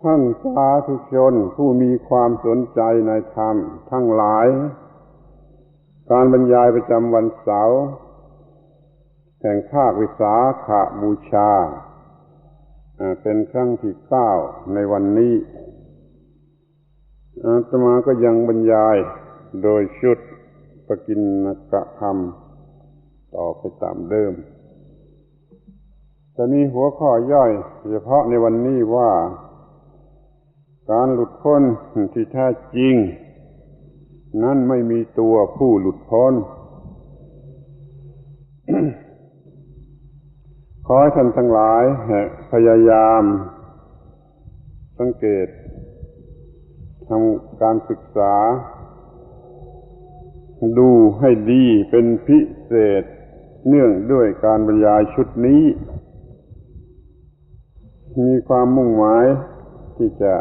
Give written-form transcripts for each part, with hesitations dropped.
ท่านสาธุชนผู้มีความสนใจในธรรมทั้งหลายการบรรยายประจำวันเสาร์แห่งภาควิสาขบูชาเป็นครั้งที่9ในวันนี้อาตมาก็ยังบรรยายโดยชุดปกิณกธรรมต่อไปตามเดิมจะมีหัวข้อย่อยเฉพาะในวันนี้ว่าการหลุดพ้นที่แท้จริงนั้นไม่มีตัวผู้หลุดพ้น ขอให้ท่านทั้งหลายพยายามสังเกตทำการศึกษาดูให้ดีเป็นพิเศษเนื่องด้วยการบรรยายชุดนี้มีความมุ่งหมายที่จะ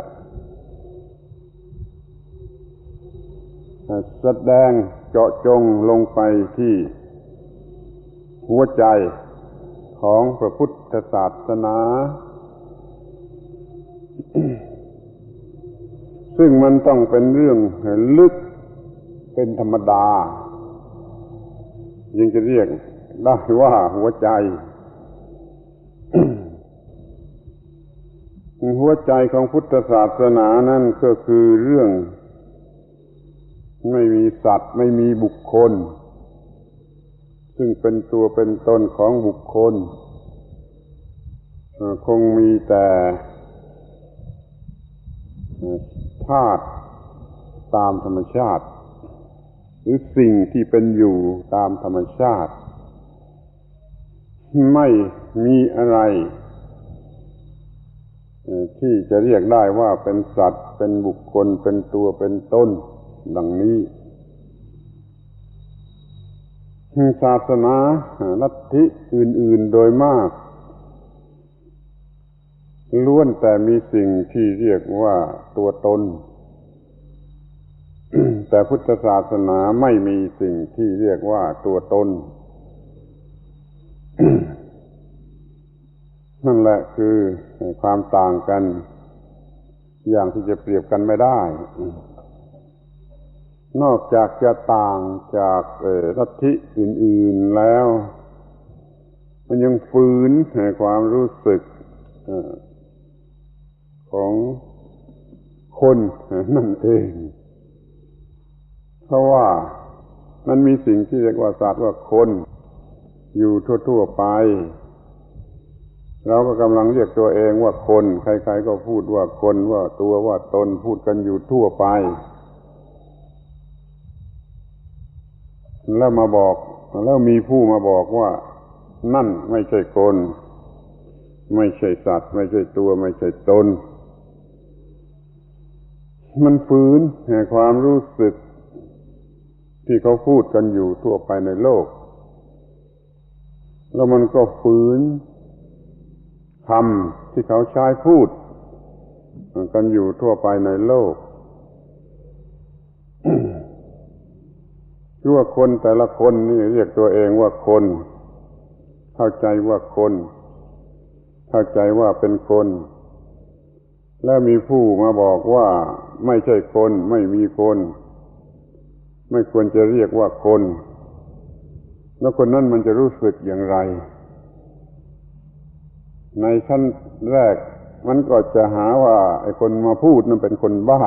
แสดงเจาะจงลงไปที่หัวใจของพระพุทธศาสนา ซึ่งมันต้องเป็นเรื่องลึกเป็นธรรมดายังจะเรียกได้ว่าหัวใจ หัวใจของพุทธศาสนานั่นก็คือเรื่องไม่มีสัตว์ไม่มีบุคคลซึ่งเป็นตัวเป็นตนของบุคคลคงมีแต่ธาตุตามธรรมชาติหรือสิ่งที่เป็นอยู่ตามธรรมชาติไม่มีอะไรที่จะเรียกได้ว่าเป็นสัตว์เป็นบุคคลเป็นตัวเป็นตนดังนี้ศาสนาลัทธิอื่นๆโดยมากล้วนแต่มีสิ่งที่เรียกว่าตัวตน แต่พุทธศาสนาไม่มีสิ่งที่เรียกว่าตัวตน นั่นแหละคือความต่างกันอย่างที่จะเปรียบกันไม่ได้นอกจากจะต่างจากลัทธิอื่นๆแล้วมันยังฝืนความรู้สึกของคนนั่นเองเพราะว่ามันมีสิ่งที่เรียกว่าสัตว์ว่าคนอยู่ทั่วๆไปเราก็กำลังเรียกตัวเองว่าคนใครๆก็พูดว่าคนว่าตัวว่าตนพูดกันอยู่ทั่วไปแล้วมาบอกแล้วมีผู้มาบอกว่านั่นไม่ใช่คนไม่ใช่สัตว์ไม่ใช่ตัวไม่ใช่ตนมันฝืนความรู้สึกที่เขาพูดกันอยู่ทั่วไปในโลกแล้วมันก็ฝืนคำที่เขาใช้พูดกันอยู่ทั่วไปในโลกคือว่าคนแต่ละคนนี่เรียกตัวเองว่าคนเข้าใจว่าคนเข้าใจว่าเป็นคนแล้วมีผู้มาบอกว่าไม่ใช่คนไม่มีคนไม่ควรจะเรียกว่าคนแล้วคนนั้นมันจะรู้สึกอย่างไรในชั้นแรกมันก็จะหาว่าไอ้คนมาพูดนั้นเป็นคนบ้า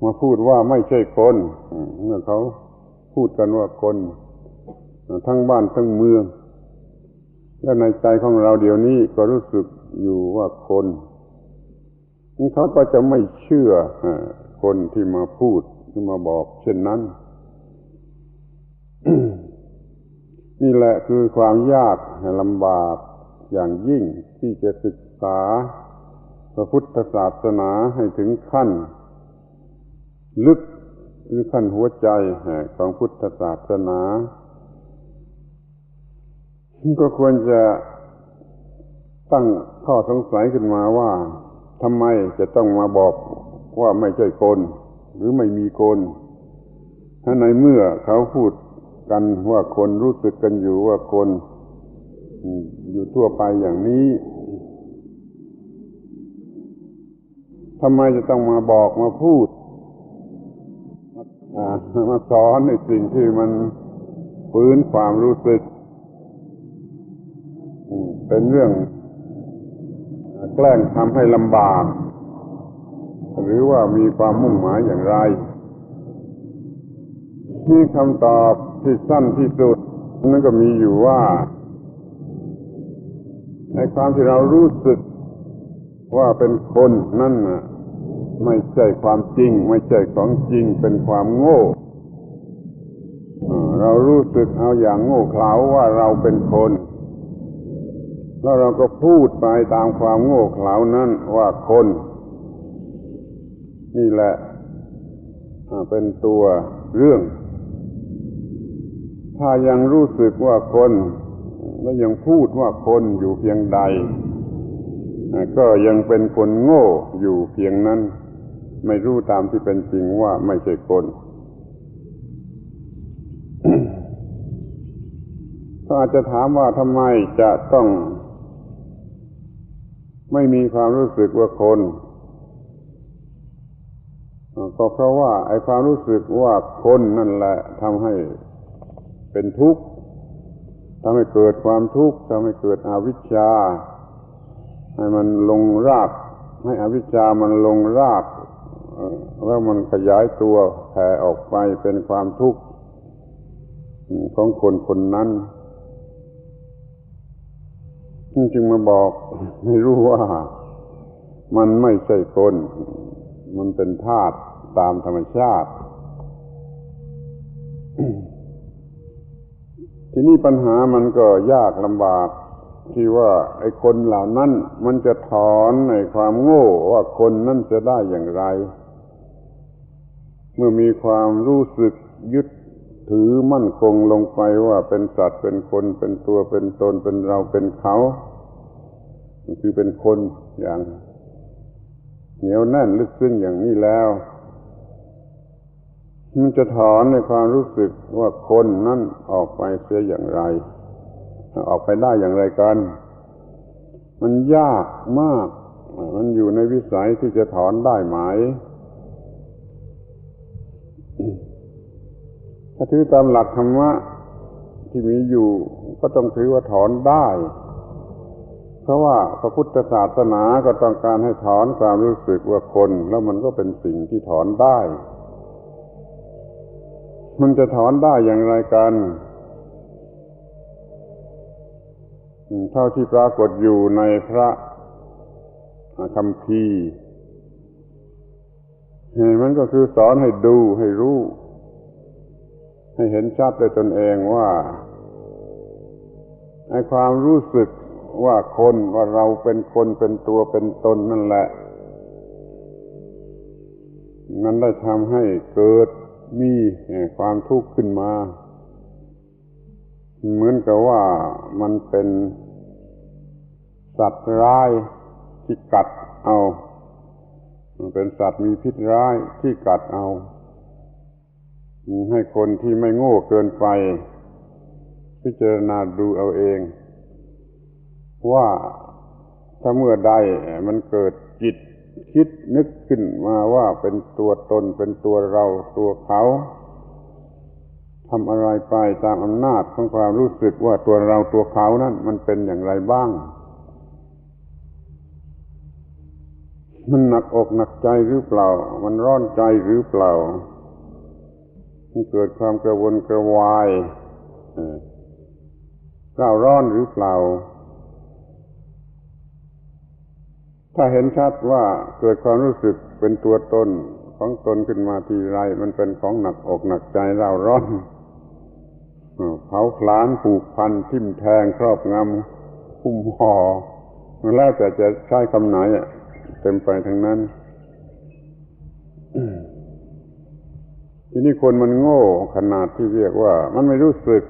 มาพูดว่าไม่ใช่คนเมื่อเขาพูดกันว่าคนทั้งบ้านทั้งเมืองและในใจของเราเดี๋ยวนี้ก็รู้สึกอยู่ว่าคนเขาก็จะไม่เชื่อคนที่มาพูดที่มาบอกเช่นนั้น นี่แหละคือความยากลำบากอย่างยิ่งที่จะศึกษาพระพุทธศาสนาให้ถึงขั้นลึกหรือขั้นหัวใจของพุทธศาสนาก็ควรจะตั้งข้อสงสัยขึ้นมาว่าทำไมจะต้องมาบอกว่าไม่ใช่คนหรือไม่มีคนถ้าในเมื่อเขาพูดกันว่าคนรู้สึกกันอยู่ว่าคน อยู่ทั่วไปอย่างนี้ ทำไมจะต้องมาบอกมาพูดมาสอนในสิ่งที่มันฟื้นความรู้สึกเป็นเรื่องแกล้งทำให้ลำบากหรือว่ามีความมุ่งหมายอย่างไรที่คำตอบที่สั้นที่สุดนั่นก็มีอยู่ว่าในความที่เรารู้สึกว่าเป็นคนนั่นน่ะไม่ใช่ความจริงไม่ใช่ของจริงเป็นความโง่เรารู้สึกเอาอย่างโง่เขลาว่าเราเป็นคนแล้วเราก็พูดไปตามความโง่เขลานั้นว่าคนนี่แหละเป็นตัวเรื่องถ้ายังรู้สึกว่าคนและยังพูดว่าคนอยู่เพียงใดก็ยังเป็นคนโง่อยู่เพียงนั้นไม่รู้ตามที่เป็นจริงว่าไม่ใช่คน ก็อาจจะถามว่าทำไมจะต้องไม่มีความรู้สึกว่าคนก็เพราะว่าไอ้ความรู้สึกว่าคนนั่นแหละทำให้เป็นทุกข์ทำให้เกิดความทุกข์ทำให้เกิดอวิชชาให้มันลงรากให้อวิชชามันลงรากแล้วมันขยายตัวแผ่ออกไปเป็นความทุกข์ของคนคนนั้นจึงมาบอกให้รู้ว่ามันไม่ใช่คนมันเป็นธาตุตามธรรมชาติ ทีนี้ปัญหามันก็ยากลำบากที่ว่าไอ้คนเหล่านั้นมันจะถอนในความโง่ว่าคนนั่นจะได้อย่างไรเมื่อมีความรู้สึกยึดถือมั่นคงลงไปว่าเป็นสัตว์เป็นคนเป็นตัวเป็นตนเป็นเราเป็นเขาคือเป็นคนอย่างเหนียวแน่นลึกซึ้งอย่างนี้แล้วมันจะถอนในความรู้สึกว่าคนนั่นออกไปเสียอย่างไรออกไปได้อย่างไรกันมันยากมากมันอยู่ในวิสัยที่จะถอนได้ไหมถ้าถือตามหลักธรรมะที่มีอยู่ก็ต้องถือว่าถอนได้เพราะว่าพระพุทธศาสนาก็ต้องการให้ถอนความรู้สึกว่าคนแล้วมันก็เป็นสิ่งที่ถอนได้มันจะถอนได้อย่างไรกันเท่าที่ปรากฏอยู่ในพระคัมภีร์มันก็คือสอนให้ดูให้รู้ให้เห็นชัดด้วยตนเองว่าไอ้ความรู้สึกว่าคนว่าเราเป็นคนเป็นตัวเป็นตนนั่นแหละมันได้ทำให้เกิดมีความทุกข์ขึ้นมาเหมือนกับว่ามันเป็นสัตว์ร้ายที่กัดเอามันเป็นสัตว์มีพิษร้ายที่กัดเอาให้คนที่ไม่โง่เกินไปพิจารณาดูเอาเองว่าถ้าเมื่อใดมันเกิดจิตคิดนึกขึ้นมาว่าเป็นตัวตนเป็นตัวเราตัวเขาทำอะไรไปตามอำนาจของความรู้สึกว่าตัวเราตัวเขานั้นมันเป็นอย่างไรบ้างมันหนักอกหนักใจหรือเปล่ามันร้อนใจหรือเปล่ามันเกิดความกระวนกระวายเร่าร้อนหรือเปล่าถ้าเห็นชัดว่าเกิดความรู้สึกเป็นตัวตนของตนขึ้นมาทีไรมันเป็นของหนักอกหนักใจเร่าร้อนเผาผลาญผูกพันทิ่มแทงครอบงำหุ้มห่อแล้วแต่จะใช้คำไหนเต็มไปทั้งนั้นทีนี้คนมันโง่ขนาดที่เรียกว่ามันไม่รู้สึก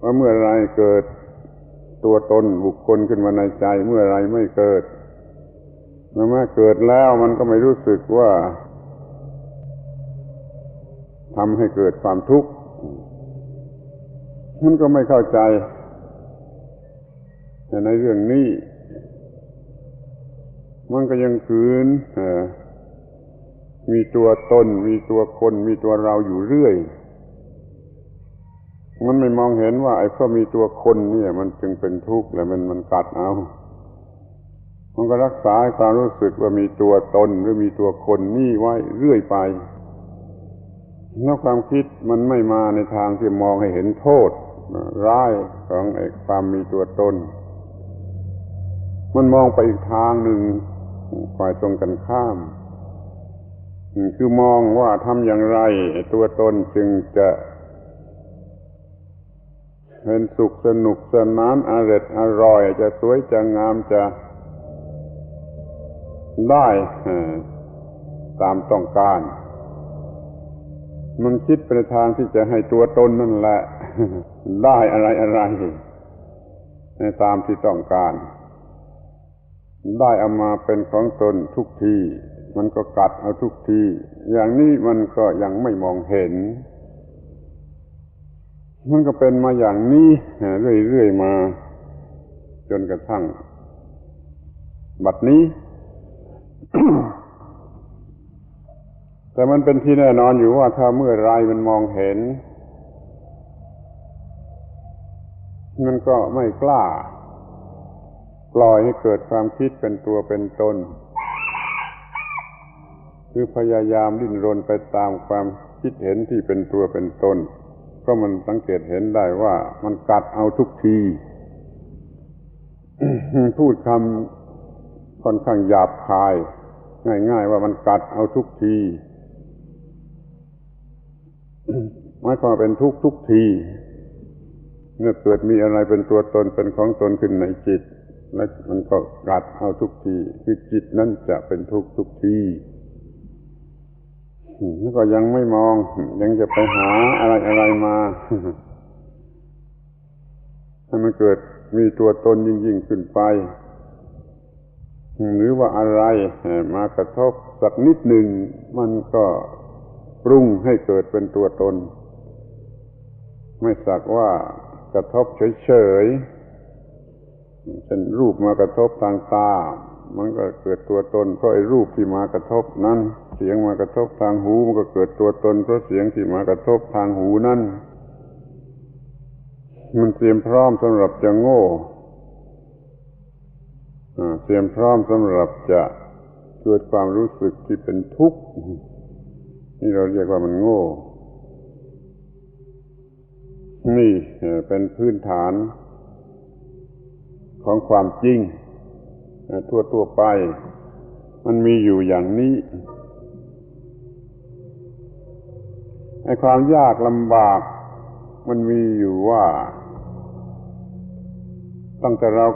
ว่าเมื่อไรเกิดตัวตนบุคคลขึ้นมาในใจเมื่อไรไม่เกิดเมื่อเกิดแล้วมันก็ไม่รู้สึกว่าทำให้เกิดความทุกข์มันก็ไม่เข้าใจในเรื่องนี้ มันก็ยังคืนมีตัวตนมีตัวคนมีตัวเราอยู่เรื่อยมันไม่มองเห็นว่าไอ้เพราะมีตัวคนเนี่ยมันจึงเป็นทุกข์และมันกัดเอามันก็รักษาความรู้สึกว่ามีตัวตนหรือมีตัวคนนี่ไว้เรื่อยไปแล้วความคิดมันไม่มาในทางที่มองให้เห็นโทษร้ายของไอ้ความมีตัวตนมันมองไปอีกทางหนึ่งฝ่ายตรงกันข้ามคือมองว่าทำอย่างไรตัวตนจึงจะเป็นสุขสนุกสนานอร่อยจะสวยจะงามจะได้ตามต้องการมันคิดไปในทางที่จะให้ตัวตนนั่นแหละได้อะไรในตามที่ต้องการได้เอามาเป็นของตนทุกทีมันก็กัดเอาทุกทีอย่างนี้มันก็ยังไม่มองเห็นมันก็เป็นมาอย่างนี้เรื่อยๆมาจนกระทั่งบัดนี้ แต่มันเป็นที่แน่นอนอยู่ว่าถ้าเมื่อไรมันมองเห็นมันก็ไม่กล้าปล่อยให้เกิดความคิดเป็นตัวเป็นตนคือพยายามดิ้นรนไปตามความคิดเห็นที่เป็นตัวเป็นตนเพราะมันสังเกตเห็นได้ว่ามันกัดเอาทุกที พูดคำค่อนข้างหยาบคายง่ายๆว่ามันกัดเอาทุกทีหมายความว่าเป็นทุกทีเมื่อเกิดมีอะไรเป็นตัวตนเป็นของตนขึ้นในจิตแล้วมันก็กัดเอาทุกทีคือจิตนั้นจะเป็นทุกทีแล้วก็ยังไม่มองยังจะไปหาอะไรมาให้มันเกิดมีตัวตนยิ่งขึ้นไปหรือว่าอะไรมากระทบสักนิดหนึ่งมันก็ปรุงให้เกิดเป็นตัวตนไม่สักว่ากระทบเฉยๆเช่นรูปมากระทบทางตามันก็เกิดตัวตนเพราะไอ้รูปที่มากระทบนั้นเสียงมากระทบทางหูมันก็เกิดตัวตนเพราะเสียงที่มากระทบทางหูนั้นมันเตรียมพร้อมสำหรับจะโง่เตรียมพร้อมสำหรับจะเกิดความรู้สึกที่เป็นทุกข์นี่เราเรียกว่ามันโง่นี่เป็นพื้นฐานของความจริงทั่วไปมันมีอยู่อย่างนี้ไอ้ความยากลำบากมันมีอยู่ว่าตั้งแต่เรา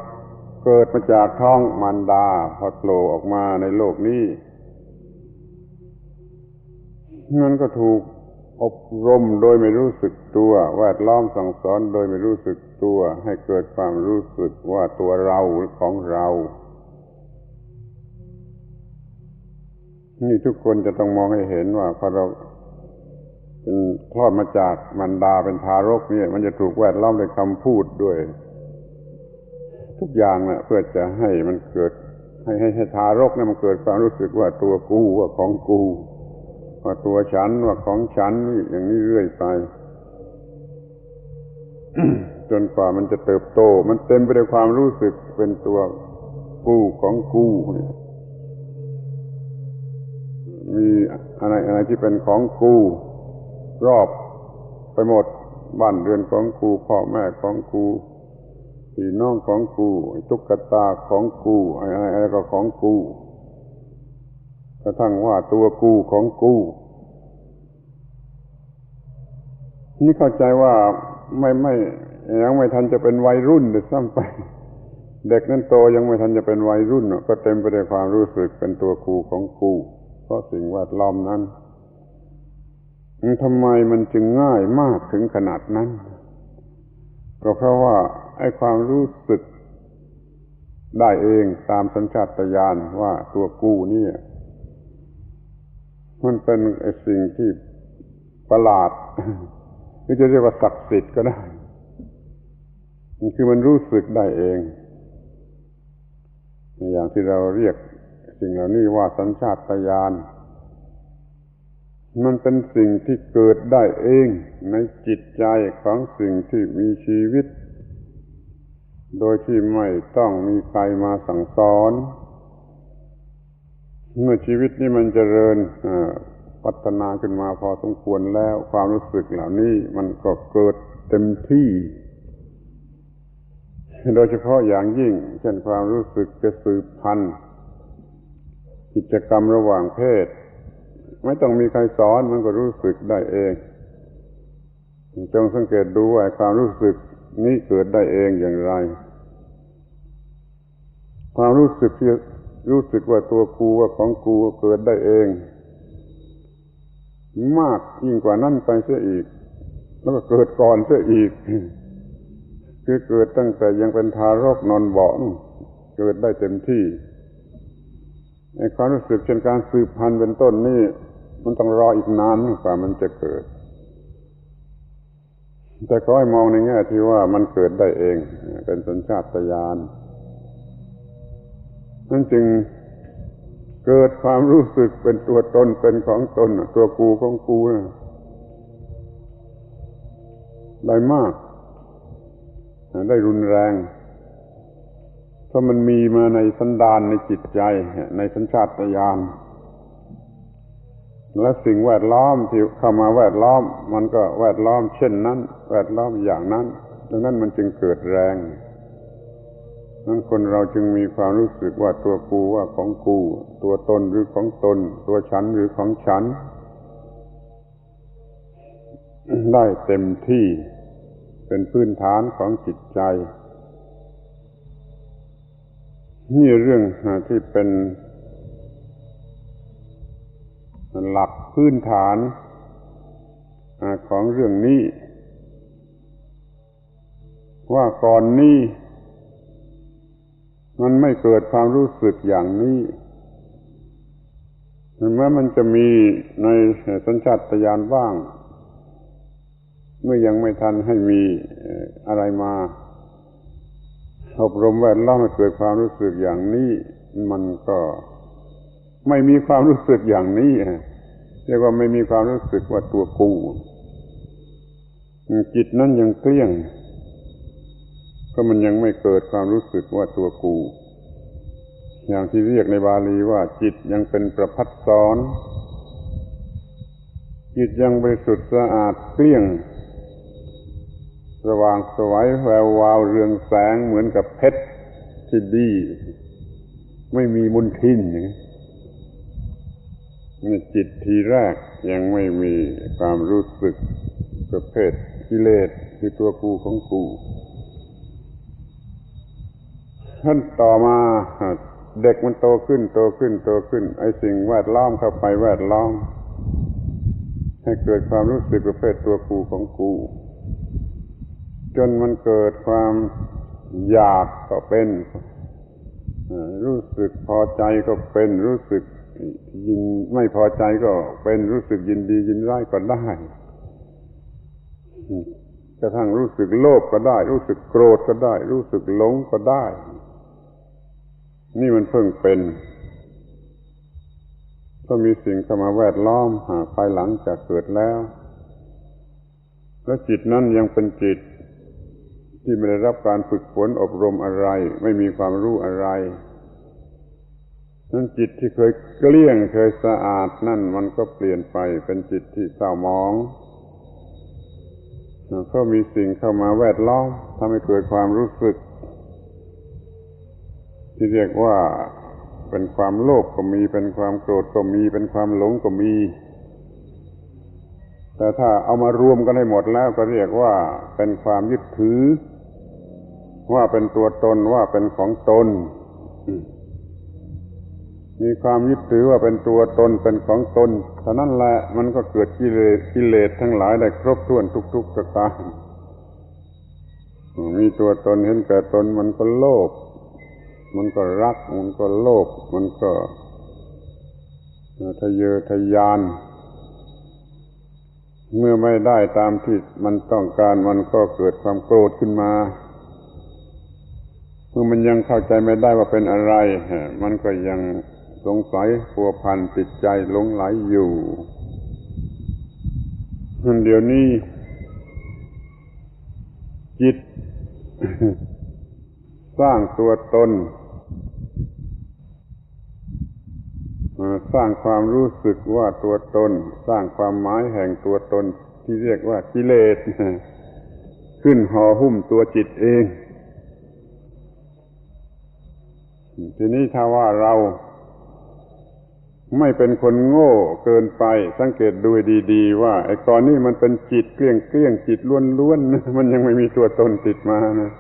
เกิดมาจากท้องมารดาพอโผล่ออกมาในโลกนี้มันก็ถูกอบรมโดยไม่รู้สึกตัวแวดล้อมสั่งสอนโดยไม่รู้สึกตัวให้เกิดความรู้สึกว่าตัวเราหรือของเรานี่ทุกคนจะต้องมองให้เห็นว่าพอเราเป็นคลอดมาจากมารดาเป็นทารกเนี่ยมันจะถูกแวดล้อมด้วยคำพูดด้วยทุกอย่างน่ะเพื่อจะให้มันเกิดให้ทารกเนี่ยมันเกิดความรู้สึกว่าตัวกูว่าของกูว่าตัวฉันว่าของฉันนี่อย่างนี้เรื่อยไป จนกว่ามันจะเติบโตมันเต็มไปด้วยความรู้สึกเป็นตัวกูของกูมีอะไรที่เป็นของกูรอบไปหมดบ้านเรือนของกูพ่อแม่ของกูพี่น้องของกูตุ๊กตาของกูอะไรก็ของกูกระทั่งว่าตัวกูของกูนี่เข้าใจว่าไม่ยังไม่ทันจะเป็นวัยรุ่นเลยซ้ำไปเด็กนั้นโตยังไม่ทันจะเป็นวัยรุ่นก็เต็มไปด้วยความรู้สึกเป็นตัวกูของกูเพราะสิ่งแวดล้อมนั้นทำไมมันจึงง่ายมากถึงขนาดนั้นก็เพราะว่าไอ้ความรู้สึกได้เองตามสัญชาตญาณว่าตัวกูนี่มันเป็นไอ้สิ่งที่ประหลาดหรือจะเรียกว่าศักดิ์สิทธิ์ก็ได้คือมันรู้สึกได้เองอย่างที่เราเรียก สิ่งเหล่านี้ว่าสัญชาตญาณมันเป็นสิ่งที่เกิดได้เองในจิตใจของสิ่งที่มีชีวิตโดยที่ไม่ต้องมีใครมาสั่งสอนเมื่อชีวิตนี้มันเจริญพัฒนาขึ้นมาพอสมควรแล้วความรู้สึกเหล่านี้มันก็เกิดเต็มที่โดยเฉพาะอย่างยิ่งเช่นความรู้สึกจะสืบพันธุ์กิจกรรมระหว่างเพศไม่ต้องมีใครสอนมันก็รู้สึกได้เองจงสังเกตดูว่าความรู้สึกนี้เกิดได้เองอย่างไรความรู้สึกที่รู้สึกว่าตัวกูว่าของกูเกิดได้เองมากยิ่งกว่านั้นไปเสียอีกแล้วก็เกิดก่อนเสียอีกคือเกิดตั้งแต่ยังเป็นทารกนอนเบาะเกิดได้เต็มที่ไอ้ความรู้สึกเช่นการสืบพันธุ์เป็นต้นนี่มันต้องรออีกนานกว่ามันจะเกิดแต่ขอให้มองในแง่ที่ว่ามันเกิดได้เองเป็นสัญชาตญาณนั่นจึงเกิดความรู้สึกเป็นตัวตนเป็นของตนตัวกูของกูได้มากได้รุนแรงเพราะมันมีมาในสันดานในจิตใจในสัญชาตญาณและสิ่งแวดล้อมที่เข้ามาแวดล้อมมันก็แวดล้อมเช่นนั้นแวดล้อมอย่างนั้นดังนั้นมันจึงเกิดแรงนั้นคนเราจึงมีความรู้สึกว่าตัวกูว่าของกูตัวตนหรือของตนตัวฉันหรือของฉันได้เต็มที่เป็นพื้นฐานของจิตใจนี่เรื่องที่เป็นหลักพื้นฐานของเรื่องนี้ว่าก่อนนี้มันไม่เกิดความรู้สึกอย่างนี้แม้มันจะมีในสัญชาตญาณบ้างเมื่อยังไม่ทันให้มีอะไรมาอบรมแวดล้อมให้เกิดความรู้สึกอย่างนี้มันก็ไม่มีความรู้สึกอย่างนี้เรียกว่าไม่มีความรู้สึกว่าตัวกูจิตนั้นยังเกลี้ยงเพราะมันยังไม่เกิดความรู้สึกว่าตัวกูอย่างที่เรียกในบาลีว่าจิตยังเป็นประภัสสรจิตยังบริสุทธิ์สะอาดเกลี้ยงสว่างไสวแวววาวเรืองแสงเหมือนกับเพชรที่ดีไม่มีมลทินนี่จิตทีแรกยังไม่มีความรู้สึกประเภทกิเลสคือตัวกูของกูขั้นต่อมาเด็กมันโตขึ้นไอ้สิ่งแวดล้อมเข้าไปแวดล้อมให้เกิดความรู้สึกประเภทตัวกูของกูจนมันเกิดความอยากก็เป็นรู้สึกพอใจก็เป็นรู้สึกยินไม่พอใจก็เป็นรู้สึกยินดียินร้ายก็ได้กระทั่งรู้สึกโลภก็ได้รู้สึกโกรธก็ได้รู้สึกหลงก็ได้นี่มันเพิ่งเป็นก็มีสิ่งเข้ามาแวดล้อมภายหลังจากเกิดแล้วจิตนั้นยังเป็นจิตที่ไม่ได้รับการฝึกฝนอบรมอะไรไม่มีความรู้อะไรนั้นจิตที่เคยเกลี้ยงเคยสะอาดนั่นมันก็เปลี่ยนไปเป็นจิตที่เศร้าหมองเพราะมีสิ่งเข้ามาแวดล้อมทำให้เกิดความรู้สึกที่เรียกว่าเป็นความโลภก็มีเป็นความโกรธก็มีเป็นความหลงก็มีแต่ถ้าเอามารวมกันให้หมดแล้วก็เรียกว่าเป็นความยึดถือว่าเป็นตัวตนว่าเป็นของตนมีความยึดถือว่าเป็นตัวตนเป็นของตนเท่านั้นแหละมันก็เกิดกิเลสทั้งหลายได้ครบถ้วนทุกๆประการมีตัวตนเห็นแก่ตนมันก็โลภมันก็รักมันก็โลภมันก็ทะเยอทะยานเมื่อไม่ได้ตามที่มันต้องการมันก็เกิดความโกรธขึ้นมาเมื่อมันยังเข้าใจไม่ได้ว่าเป็นอะไรมันก็ยัง สงสัยพัวพันติดใจหลงไหลอยู่เดี๋ยวนี้จิต สร้างตัวตนสร้างความรู้สึกว่าตัวตนสร้างความหมายแห่งตัวตนที่เรียกว่ากิเลสขึ้นห่อหุ้มตัวจิตเองทีนี้ถ้าว่าเราไม่เป็นคนโง่เกินไปสังเกตดูดีๆว่าไอ้ตอนนี้มันเป็นจิตเกลี้ยงจิตล้วนๆมันยังไม่มีตัวตนติดมานะ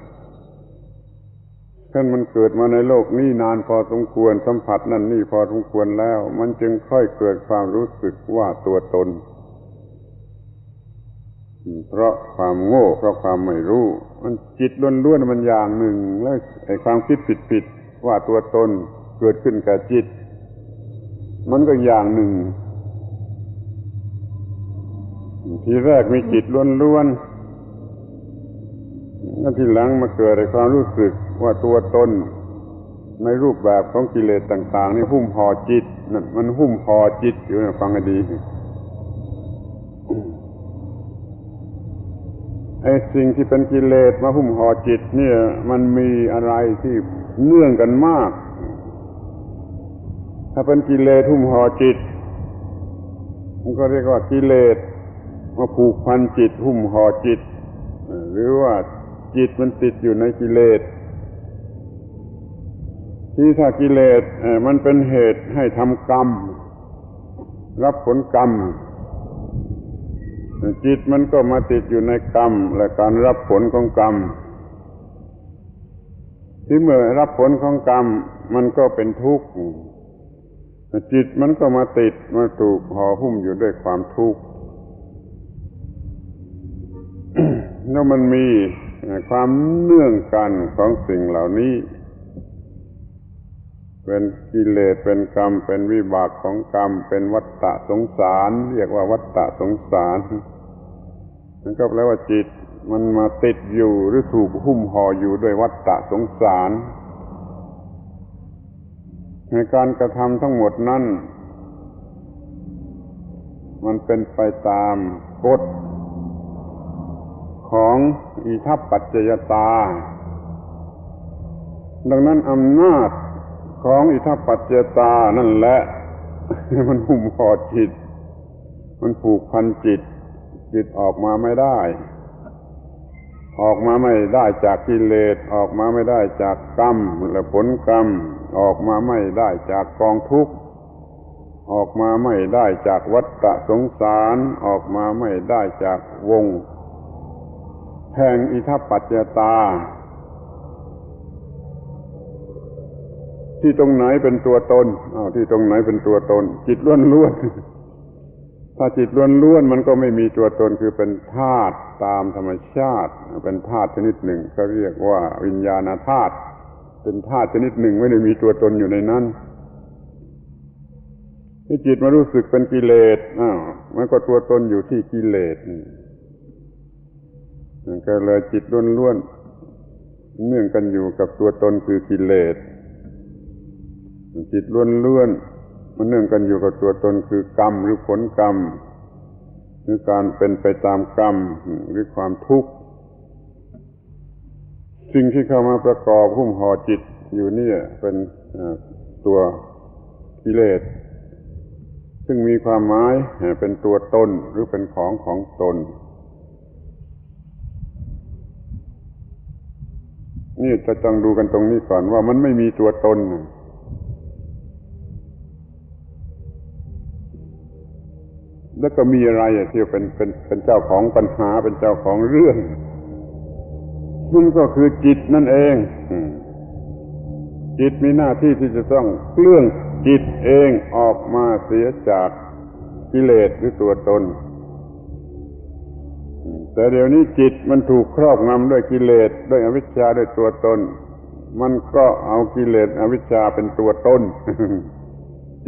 ท่านมันเกิดมาในโลกนี้นานพอสมควรสัมผัสนั่นนี่พอสมควรแล้วมันจึงค่อยเกิดความรู้สึกว่าตัวตนเพราะความโง่เพราะความไม่รู้มันจิตล้วนๆมันอย่างหนึ่งแล้วไอ้ความคิดผิดๆว่าตัวตนเกิดขึ้นกับจิตมันก็อย่างหนึ่งทีแรกมีจิตล้วนๆแล้วทีหลังมาเกิดไอ้ความรู้สึกว่าตัวตนในรูปแบบของกิเลสต่างๆนี่หุ้มห่อจิตนั่นมันหุ้มห่อจิตอยู่นะฟังให้ดีไอ้สิ่งที่เป็นกิเลสมาหุ้มห่อจิตเนี่ยมันมีอะไรที่เนื่องกันมากถ้าเป็นกิเลสหุ้มห่อจิตมันก็เรียกว่ากิเลสมาผูกพันจิตหุ้มห่อจิตหรือว่าจิตมันติดอยู่ในกิเลสที่ถ้ากิเลสมันเป็นเหตุให้ทำกรรมรับผลกรรมจิตมันก็มาติดอยู่ในกรรมและการรับผลของกรรมที่เมื่อรับผลของกรรมมันก็เป็นทุกข์จิตมันก็มาติดมาถูกห่อหุ้มอยู่ด้วยความทุกข์ แล้วมันมีความเนื่องกันของสิ่งเหล่านี้เป็นกิเลสเป็นกรรมเป็นวิบากของกรรมเป็นวัฏฏะสงสารเรียกว่าวัฏฏะสงสารมันก็แปลว่าจิตมันมาติดอยู่หรือถูกหุ้มห่ออยู่ด้วยวัฏฏะสงสารในการกระทำทั้งหมดนั้นมันเป็นไปตามกฎของอิทัปปัจจยตาดังนั้นอำนาจของอิทัปปัจจยตานั่นแหละมันหุ้มห่อจิตมันผูกพันจิตออกมาไม่ได้ออกมาไม่ได้จากกิเลสออกมาไม่ได้จากกรรมและผลกรรมออกมาไม่ได้จากกองทุกข์ออกมาไม่ได้จากวัฏฏะสงสารออกมาไม่ได้จากวงแห่งอิทัปปัจจยตาที่ตรงไหนเป็นตัวตนที่ตรงไหนเป็นตัวตนจิตล้วนๆถ้าจิตล้วนๆมันก็ไม่มีตัวตนคือเป็นธาตุตามธรรมชาติเป็นธาตุชนิดหนึ่งเขาเรียกว่าวิญญาณธาตุเป็นธาตุชนิดหนึ่งไม่ได้มีตัวตนอยู่ในนั้นที่จิตมารู้สึกเป็นกิเลสมันก็ตัวตนอยู่ที่กิเลสก็เลยจิตล้วนๆเนื่องกันอยู่กับตัวตนคือกิเลสจิตล้วนๆมันเนื่องกันอยู่กับตัวตนคือกรรมหรือผลกรรมหรือการเป็นไปตามกรรมหรือความทุกข์สิ่งที่เข้ามาประกอบหุ้มห่อจิตอยู่นี่เป็นตัวกิเลสซึ่งมีความหมายเป็นตัวตนหรือเป็นของตนนี่จะต้องดูกันตรงนี้ก่อนว่ามันไม่มีตัวตนแล้วก็มีอะไรที่เป็นเจ้าของปัญหาเป็นเจ้าของเรื่องมันก็คือจิตนั่นเองจิตมีหน้าที่ที่จะต้องเคลื่อนจิตเองออกมาเสียจากกิเลสหรือตัวตนแต่เดี๋ยวนี้จิตมันถูกครอบงำด้วยกิเลสด้วยอวิชชาด้วยตัวตนมันก็เอากิเลสอวิชชาเป็นตัวตน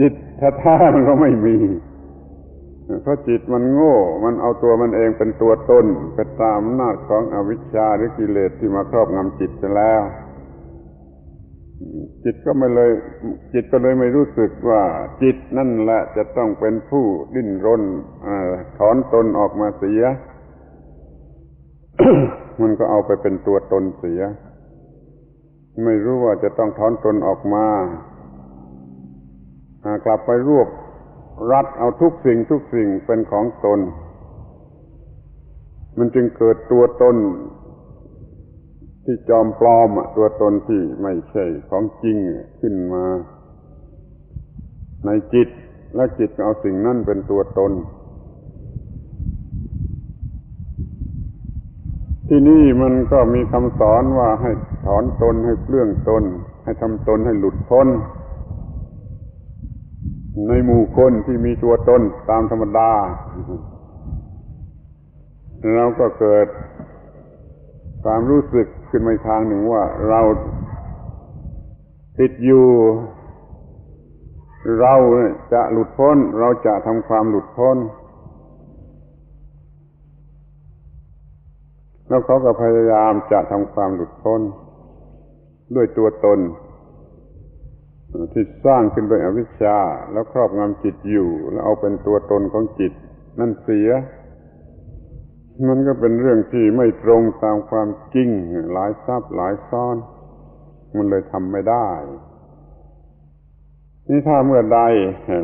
จิตแท้ๆมันก็ไม่มีเพราะจิตมันโง่มันเอาตัวมันเองเป็นตัวตนไปตามอำนาจของอวิชชาหรือกิเลสที่มาครอบงำจิตไปแล้ว จิตก็เลยไม่รู้สึกว่าจิตนั่นแหละจะต้องเป็นผู้ดิ้นรนถอนตนออกมาเสีย มันก็เอาไปเป็นตัวตนเสียไม่รู้ว่าจะต้องถอนตนออกมากลับไปรวบรัดเอาทุกสิ่งเป็นของตนมันจึงเกิดตัวตนที่จอมปลอมตัวตนที่ไม่ใช่ของจริงขึ้นมาในจิตและจิตก็เอาสิ่งนั้นเป็นตัวตนที่นี่มันก็มีคำสอนว่าให้ถอนตนให้เปลื้องตนให้ทำตนให้หลุดพ้นในหมู่คนที่มีตัวตนตามธรรมดาเราก็เกิดความรู้สึกขึ้นมาทางหนึ่งว่าเราติดอยู่เราจะหลุดพ้นเราจะทำความหลุดพ้นแล้วเขาก็พยายามจะทำความหลุดพ้นด้วยตัวตนที่สร้างขึ้นโดยอวิชชาแล้วครอบงำจิตอยู่แล้วเอาเป็นตัวตนของจิตนั่นเสียมันก็เป็นเรื่องที่ไม่ตรงตามความจริงหลายซับหลายซ้อนมันเลยทำไม่ได้นี่ถ้าเมื่อใด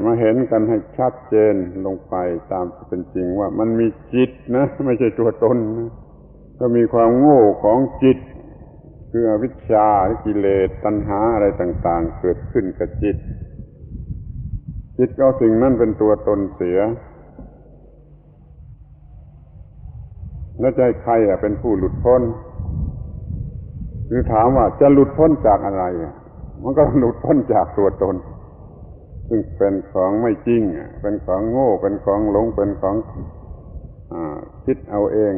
มาเห็นกันให้ชัดเจนลงไปตามที่เป็นจริงว่ามันมีจิตนะไม่ใช่ตัวตนนะก็มีความโง่ของจิตคืออวิชชากิเลสตัณหาอะไรต่างๆเกิดขึ้นกับจิตก็เอาสิ่งนั้นเป็นตัวตนเสียแล้วจะให้ใครเป็นผู้หลุดพ้นหรือถามว่าจะหลุดพ้นจากอะไรมันก็หลุดพ้นจากตัวตนซึ่งเป็นของไม่จริงเป็นของโง่เป็นของหลงเป็นของคิดเอาเอง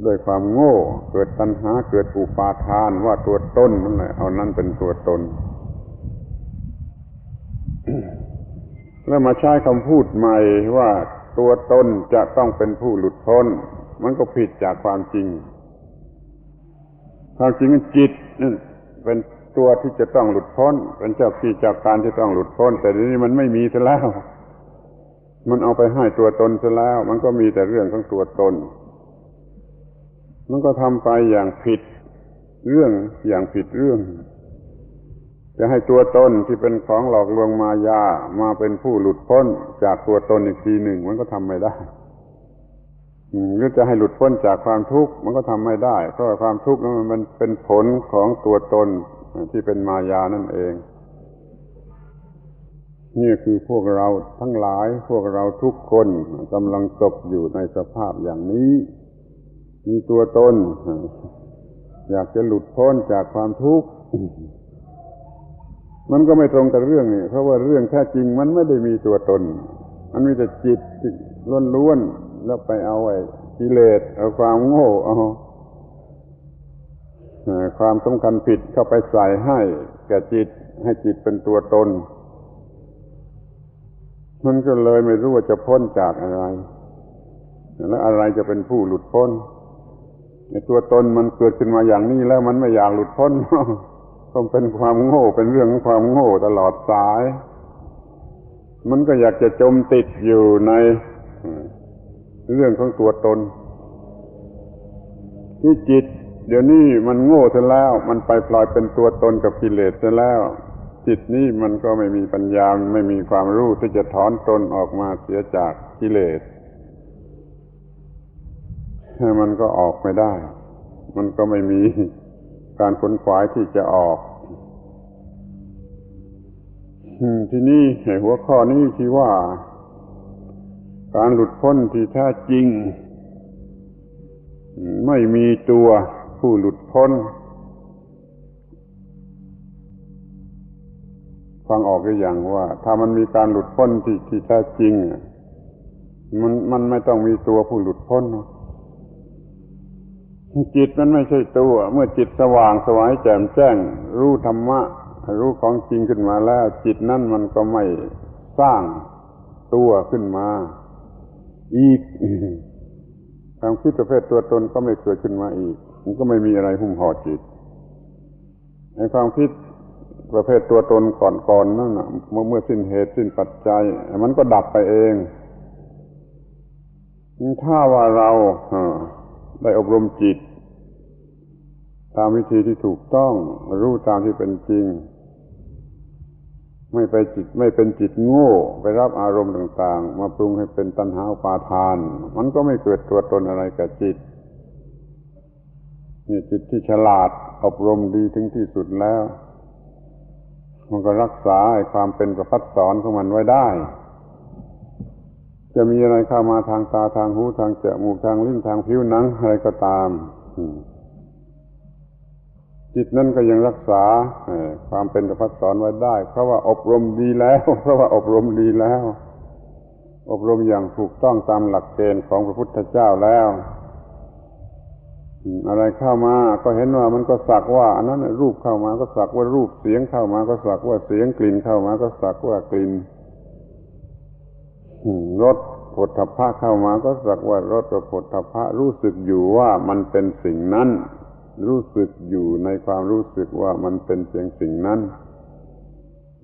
ด้วยความโง่เกิดตัณหาเกิดอุปาทานว่าตัวตนนั่นแหละเอานั่นเป็นตัวตน แล้วมาใช้คำพูดใหม่ว่าตัวตนจะต้องเป็นผู้หลุดพ้นมันก็ผิดจากความจริงความจริงจิตนั่นเป็นตัวที่จะต้องหลุดพ้นเป็นเจ้าที่เจ้าการที่ต้องหลุดพ้นแต่ทีนี้มันไม่มีซะแล้วมันเอาไปให้ตัวตนซะแล้วมันก็มีแต่เรื่องของตัวตนมันก็ทำไปอย่างผิดเรื่องจะให้ตัวตนที่เป็นของหลอกลวงมายามาเป็นผู้หลุดพ้นจากตัวตนอีกทีหนึ่งมันก็ทำไม่ได้หรือจะให้หลุดพ้นจากความทุกข์มันก็ทำไม่ได้เพราะความทุกข์นั้นมันเป็นผลของตัวตนที่เป็นมายานั่นเองนี่คือพวกเราทั้งหลายพวกเราทุกคนกำลังตกอยู่ในสภาพอย่างนี้มีตัวตนอยากจะหลุดพ้นจากความทุกข์มันก็ไม่ตรงกับเรื่องนี้เพราะว่าเรื่องแท้จริงมันไม่ได้มีตัวตนมันมีแต่จิตล้วนๆแล้วไปเอาไอ้กิเลสเอาความโง่เอาความสำคัญผิดเข้าไปใส่ให้แก่จิตให้จิตเป็นตัวตนมันก็เลยไม่รู้ว่าจะพ้นจากอะไรแล้วอะไรจะเป็นผู้หลุดพ้นในตัวตนมันเกิดขึ้นมาอย่างนี้แล้วมันไม่อยากหลุดพ้นก็เป็นความโง่เป็นเรื่องของความโง่ตลอดสายมันก็อยากจะจมติดอยู่ในเรื่องของตัวตนที่จิตเดี๋ยวนี้มันโง่ซะแล้วมันไปปล่อยเป็นตัวตนกับกิเลสซะแล้วจิตนี้มันก็ไม่มีปัญญาไม่มีความรู้ที่จะถอนตนออกมาเสียจากกิเลสมันก็ออกไม่ได้มันก็ไม่มีการขนขวายที่จะออกที่นี่หัวข้อนี้ที่ว่าการหลุดพ้นที่แท้จริงไม่มีตัวผู้หลุดพ้นฟังออกหรือยังว่าถ้ามันมีการหลุดพ้นที่แท้จริงมันไม่ต้องมีตัวผู้หลุดพ้นจิตมันไม่ใช่ตัวเมื่อจิตสว่างไสวแจ่มแจ้งรู้ธรรมะรู้ของจริงขึ้นมาแล้วจิตนั้นมันก็ไม่สร้างตัวขึ้นมาอีกความคิดประเภทตัวตนก็ไม่เกิดขึ้นมาอีกมันก็ไม่มีอะไรหุ้มห่อจิต ไอ้ความคิดประเภทตัวตนก่อนนั่นน่ะเมื่อสิ้นเหตุสิ้นปัจจัยมันก็ดับไปเองถ้าว่าเราได้อบรมจิตตามวิธีที่ถูกต้องรู้ตามที่เป็นจริงไม่เป็นจิตโง่ไปรับอารมณ์ต่างๆมาปรุงให้เป็นตัณหาอุปาทานมันก็ไม่เกิดตัวตนอะไรกับจิตนี่จิตที่ฉลาดอบรมดีถึงที่สุดแล้วมันก็รักษาความเป็นประภัสสรของมันไว้ได้จะมีอะไรเข้ามาทางตาทางหูทางจมูกทางลิ้นทางผิวหนังอะไรก็ตามจิตนั้นก็ยังรักษาความเป็นประภัสสรไว้ได้เพราะว่าอบรมดีแล้วอบรมอย่างถูกต้องตามหลักเกณฑ์ของพระพุทธเจ้าแล้วอะไรเข้ามาก็เห็นว่ามันก็สักว่าอันนั้นรูปเข้ามาก็สักว่ารูปเสียงเข้ามาก็สักว่าเสียงกลิ่นเข้ามาก็สักว่ากลิ่นรสโผฏฐัพพะเข้ามาก็สักว่ารสโผฏฐัพพะรู้สึกอยู่ว่ามันเป็นสิ่งนั้นรู้สึกอยู่ในความรู้สึกว่ามันเป็นเพียงสิ่งนั้น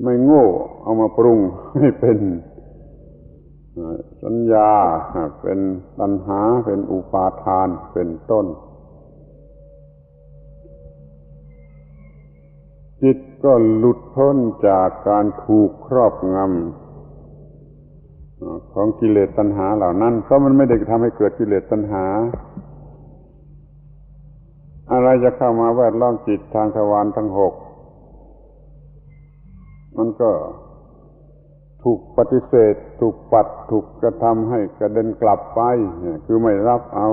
ไม่โง่เอามาปรุงให้เป็นสัญญาเป็นตัณหาเป็นอุปาทานเป็นต้นจิตก็หลุดพ้นจากการถูกครอบงำของกิเลสตัณหาเหล่านั้นเพราะมันไม่ได้ทำให้เกิดกิเลสตัณหาอะไรจะเข้ามาแวดล้อมจิตทางทวารทั้งหกมันก็ถูกปฏิเสธถูกปัดถูกกระทำให้กระเด็นกลับไปคือไม่รับเอา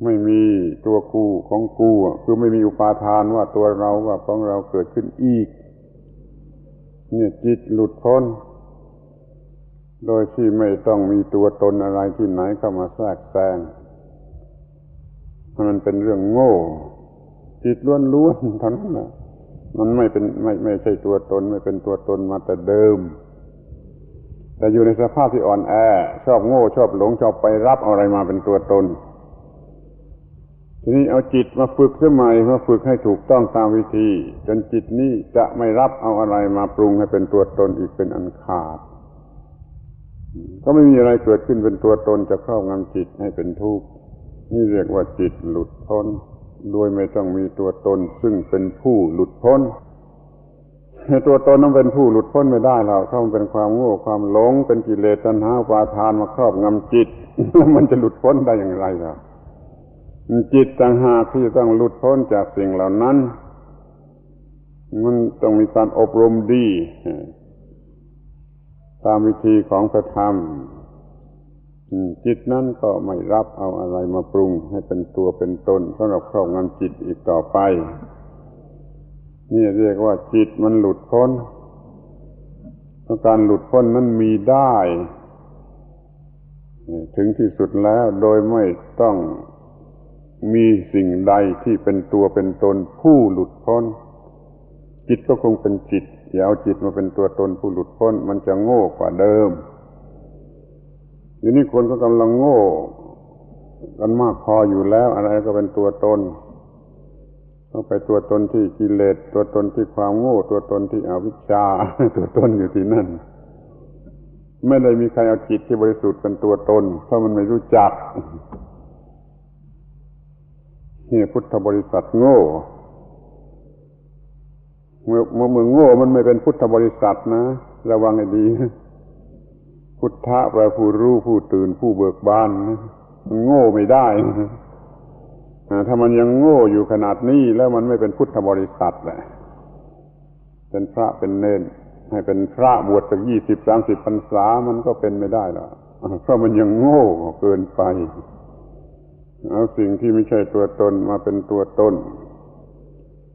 ไม่มีตัวกูของกูคือไม่มีอุปาทานว่าตัวเราว่าของเราเกิดขึ้นอีกเนี่ยจิตหลุดพ้นโดยที่ไม่ต้องมีตัวตนอะไรที่ไหนเข้ามาแทรกแซงมันเป็นเรื่องโง่จิตล้วนๆเท่านั้นน่ะมันไม่ใช่ตัวตนไม่เป็นตัวตนมาแต่เดิมแต่อยู่ในสภาพที่อ่อนแอชอบโง่ชอบหลงชอบไปรับอะไรมาเป็นตัวตนทีนี้เอาจิตมาฝึกเสียใหม่มาฝึกให้ถูกต้องตามวิธีจนจิตนี้จะไม่รับเอาอะไรมาปรุงให้เป็นตัวตนอีกเป็นอันขาดก็ไม่มีอะไรเกิดขึ้นเป็นตัวตนจะครอบงำจิตให้เป็นทุกข์นี่เรียกว่าจิตหลุดพ้นโดยไม่ต้องมีตัวตนซึ่งเป็นผู้หลุดพ้นตัวตนนั้นเป็นผู้หลุดพ้นไม่ได้หรอกเพราะมันเป็นความโง่ความหลงเป็นกิเลสตัณหาอุปาทานมาครอบงำจิตมันจะหลุดพ้นได้อย่างไรล่ะจิตต่างหากที่จะต้องหลุดพ้นจากสิ่งเหล่านั้นมันต้องมีการอบรมดีตามวิธีของพระธรรมจิตนั้นก็ไม่รับเอาอะไรมาปรุงให้เป็นตัวเป็นตนสำหรับครอบงำจิตอีกต่อไปนี่เรียกว่าจิตมันหลุดพ้นการหลุดพ้นนั้นมีได้ถึงที่สุดแล้วโดยไม่ต้องมีสิ่งใดที่เป็นตัวเป็นตนผู้หลุดพ้นจิตก็คงเป็นจิตอย่าเอาจิตมาเป็นตัวตนผู้หลุดพ้นมันจะโง่กว่าเดิมอยู่นี่คนก็กำลังโง่กันมากพออยู่แล้วอะไรก็เป็นตัวตนเข้าไปตัวตนที่กิเลสตัวตนที่ความโง่ตัวตนที่อวิชชาตัวตนอยู่ที่นั่นไม่ได้มีใครเอาจิตที่บริสุทธิ์เป็นตัวตนเพราะมันไม่รู้จักนี่พุทธบริษัทโง่เมื่อโง่มันไม่เป็นพุทธบริษัทนะระวังให้ดีพุทธะแปลผู้รู้ผู้ตื่นผู้เบิกบานมันโง่ไม่ได้ถ้ามันยังโง่อยู่ขนาดนี้แล้วมันไม่เป็นพุทธบริษัทแหละเป็นพระเป็นเณรให้เป็นพระบวชสัก20-30 พรรษามันก็เป็นไม่ได้หรอกเพราะมันยังโง่เกินไปเอาสิ่งที่ไม่ใช่ตัวตนมาเป็นตัวตน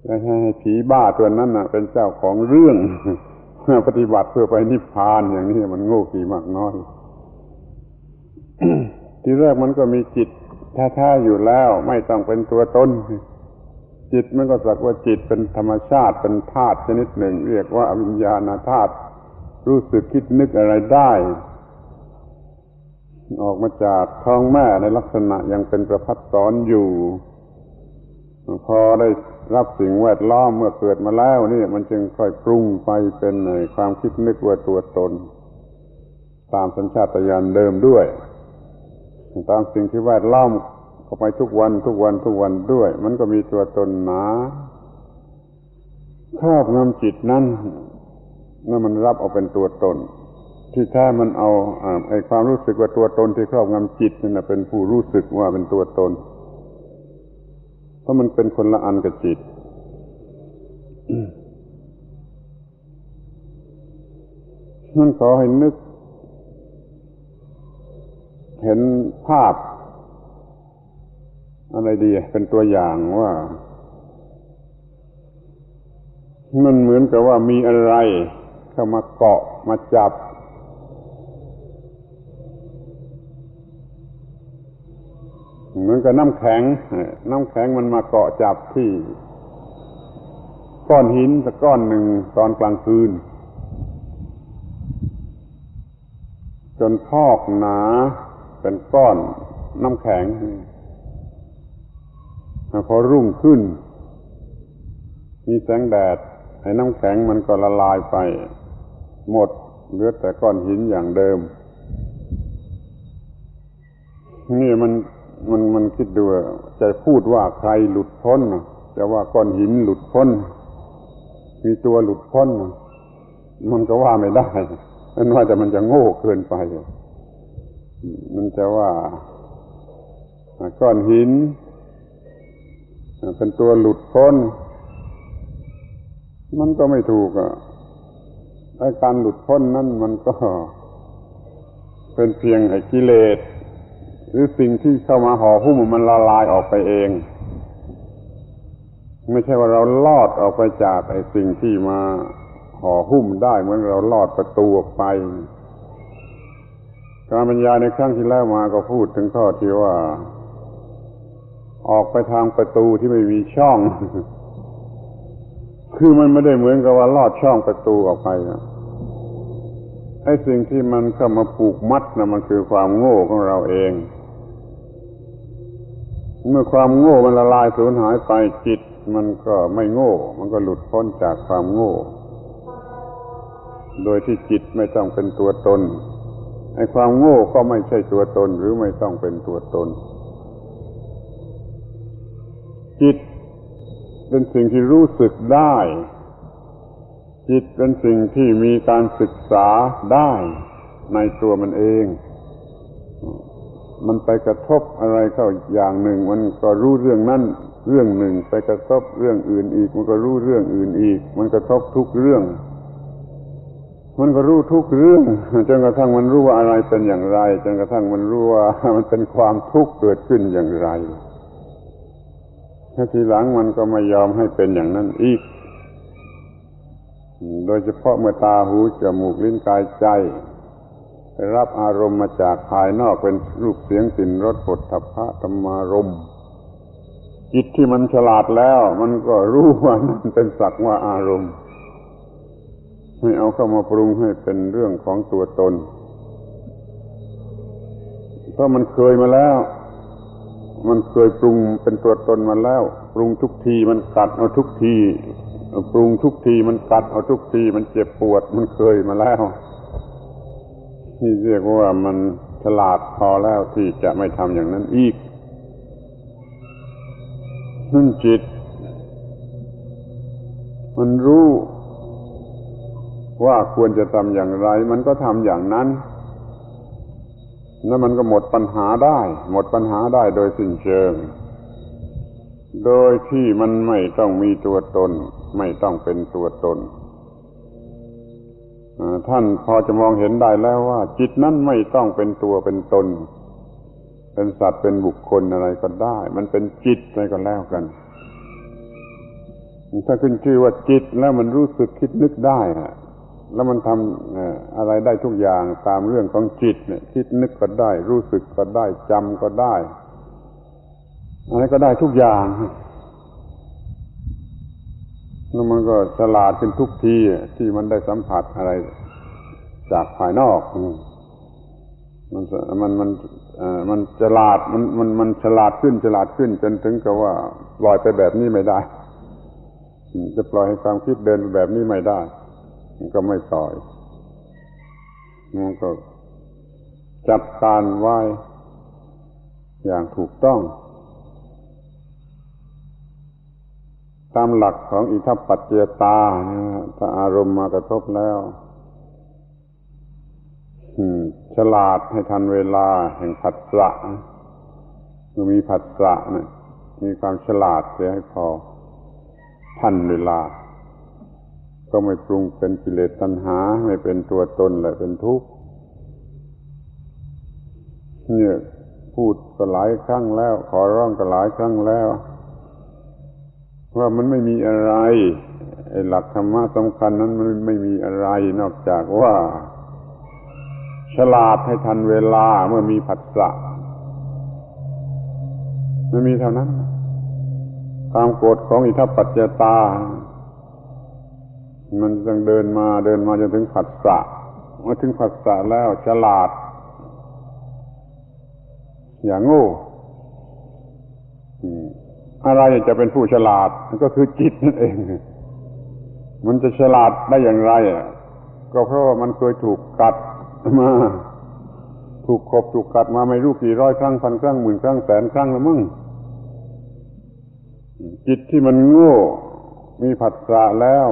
แล้วให้ผีบ้าตัวนั้นน่ะเป็นเจ้าของเรื่องปฏิบัติเพื่อไปนิพพานอย่างนี้มันโง่กี่มากน้อย ทีแรกมันก็มีจิตแท้ๆอยู่แล้วไม่ต้องเป็นตัวตนจิตมันก็สักว่าจิตเป็นธรรมชาติเป็นธาตุชนิดหนึ่งเรียกว่าวิญญาณธาตุรู้สึกคิดนึกอะไรได้ออกมาจากท้องแม่ในลักษณะยังเป็นประภัสสรอยู่พอได้ รับสิ่งแวดล้อมเมื่อเกิดมาแล้วนี่มันจึงค่อยปรุงไปเป็นความคิดนึกว่าตัวตนตามสัญชาตญาณเดิมด้วยตามสิ่งที่แวดล้อมเข้าไปทุกวันด้วยมันก็มีตัวตนหนาครอบงำจิตนั้นนั่นมันรับเอาเป็นตัวตนที่แท้มันเอาไอ้ความรู้สึกว่าตัวตนที่ครอบงำจิตนั่นเป็นผู้รู้สึกว่าเป็นตัวตนเพราะมันเป็นคนละอันกับจิตนั่นขอให้นึกเห็นภาพอะไรดีเป็นตัวอย่างว่ามันเหมือนกับว่ามีอะไรเข้ามาเกาะมาจับเหมือนกับน้ำแข็งมันมาเกาะจับที่ก้อนหินสักก้อนหนึ่งตอนกลางคืนจนพอกหนาเป็นก้อนน้ำแข็งพอรุ่งขึ้นมีแสงแดดไอ้น้ำแข็งมันก็ละลายไปหมดเหลือแต่ก้อนหินอย่างเดิมนี่มันคิดดูจะพูดว่าใครหลุดพ้นจะว่าก้อนหินหลุดพ้นมีตัวหลุดพ้นมันก็ว่าไม่ได้นั่นว่าแต่มันจะโง่เกินไปมันจะว่าก้อนหินเป็นตัวหลุดพ้นมันก็ไม่ถูกไอ้การหลุดพ้นนั่นมันก็เป็นเพียงไอ้กิเลสหรือสิ่งที่เข้ามาห่อหุ้มมันละลายออกไปเองไม่ใช่ว่าเราลอดออกไปจากไอ้สิ่งที่มาห่อหุ้มได้เหมือนเราลอดประตูออกไปการบรรยายในครั้งที่แล้วมาก็พูดถึงข้อที่ว่าออกไปทางประตูที่ไม่มีช่อง คือมันไม่ได้เหมือนกับว่าลอดช่องประตูออกไปนะไอ้สิ่งที่มันเข้ามาผูกมัดนะมันคือความโง่ของเราเองเมื่อความโง่มันละลายสูญหายไปจิตมันก็ไม่โง่มันก็หลุดพ้นจากความโง่โดยที่จิตไม่ต้องเป็นตัวตนไอ้ความโง่ก็ไม่ใช่ตัวตนหรือไม่ต้องเป็นตัวตนจิตเป็นสิ่งที่รู้สึกได้จิตเป็นสิ่งที่มีการศึกษาได้ในตัวมันเองมันไปกระทบอะไรเข้าอย่างหนึ่งมันก็รู้เรื่องนั้นเรื่องหนึ่งไปกระทบเรื่องอื่นอีกมันก็รู้เรื่องอื่นอีกมันกระทบทุกเรื่องมันก็รู้ทุกเรื่องจนกระทั่งมันรู้ว่าอะไรเป็นอย่างไรจนกระทั่งมันรู้ว่ามันเป็นความทุกข์เกิดขึ้นอย่างไรแล้วทีหลังมันก็ไม่ยอมให้เป็นอย่างนั้นอีกโดยเฉพาะเมื่อตาหูจมูกลิ้นกายใจได้รับอารมณ์มาจากภายนอกเป็นรูปเสียงกลิ่นรสโผฏฐัพพะธรรมารมณ์จิตที่มันฉลาดแล้วมันก็รู้ว่านั่นเป็นสักว่าอารมณ์ไม่เอาเข้ามาปรุงให้เป็นเรื่องของตัวตนเพราะมันเคยมาแล้วมันเคยปรุงเป็นตัวตนมาแล้วปรุงทุกทีมันกัดเอาทุกทีปรุงทุกทีมันกัดเอาทุกทีมันเจ็บปวดมันเคยมาแล้วนี่เรียกว่ามันฉลาดพอแล้วที่จะไม่ทำอย่างนั้นอีกนั่นจิตมันรู้ว่าควรจะทำอย่างไรมันก็ทำอย่างนั้นแล้วมันก็หมดปัญหาได้โดยสิ้นเชิงโดยที่มันไม่ต้องมีตัวตนไม่ต้องเป็นตัวตนท่านพอจะมองเห็นได้แล้วว่าจิตนั้นไม่ต้องเป็นตัวเป็นตนเป็นสัตว์เป็นบุคคลอะไรก็ได้มันเป็นจิตอะไรก็แล้วกันถ้าขึ้นชื่อว่าจิตแล้วมันรู้สึกคิดนึกได้แล้วมันทำอะไรได้ทุกอย่างตามเรื่องของจิตเนี่ยคิดนึกก็ได้รู้สึกก็ได้จำก็ได้อะไรก็ได้ทุกอย่างแล้วมันก็ฉลาดขึ้นทุกทีที่มันได้สัมผัสอะไรจากภายนอกมันฉลาดมันฉลาดขึ้นจนถึงกับว่าปล่อยไปแบบนี้ไม่ได้ จะปล่อยให้ความคิดเดินแบบนี้ไม่ได้มันก็ไม่ปล่อยมันก็จัดการไว้อย่างถูกต้องตามหลักของอิทัปปัจจยตาถ้าอารมณ์มากระทบแล้วฉลาดให้ทันเวลาแห่งผัสสะเมื่อมีผัสสะเนี่ยมีความฉลาดเสียให้พอทันเวลาก็ไม่ปรุงเป็นกิเลสตัณหาไม่เป็นตัวตนและเป็นทุกข์เนี่ยพูดก็หลายครั้งแล้วขอร้องก็หลายครั้งแล้วว่ามันไม่มีอะไรไอ้หลักธรรมะสำคัญนั้นมันไม่มีอะไรนอกจากว่าฉลาดให้ทันเวลาเมื่อมีผัสสะไม่มีเท่านั้นตามกฎของอิทัปปัจจยตามันต้องเดินมาจนถึงผัสสะเมื่อถึงผัสสะแล้วฉลาดอย่างโง่อะไรจะเป็นผู้ฉลาดก็คือจิตนั่นเองมันจะฉลาดได้อย่างไรก็เพราะว่ามันเคยถูกกัดมาถูกกัดมาไม่รู้กี่ร้อยครั้งพันครั้งหมื่นครั้งแสนครั้งแล้วมั้งจิตที่มันโง่มีผัสสะแล้ว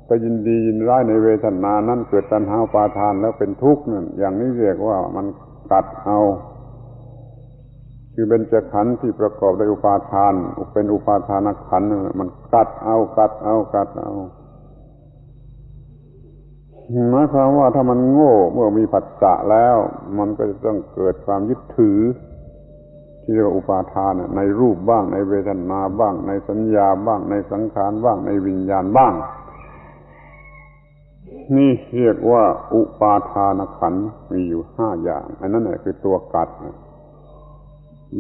ก็ยินดียินร้ายในเวทนานั้นเกิดตัณหาอุปาทานแล้วเป็นทุกข์นั่นอย่างนี้เรียกว่ามันกัดเอาคือเบญจขันธ์ที่ประกอบด้วยอุปาทานเป็นอุปาทานขันธ์มันกัดเอาหมายความว่าถ้ามันโง่เมื่อมีผัสสะแล้วมันก็จะต้องเกิดความยึดถือที่เรียกว่าอุปาทานในรูปบ้างในเวทนาบ้างในสัญญาบ้างในสังขารบ้างในวิญญาณบ้างนี่เรียกว่าอุปาทานขันธ์มีอยู่5อย่างอันนั้นแหละคือตัวกัด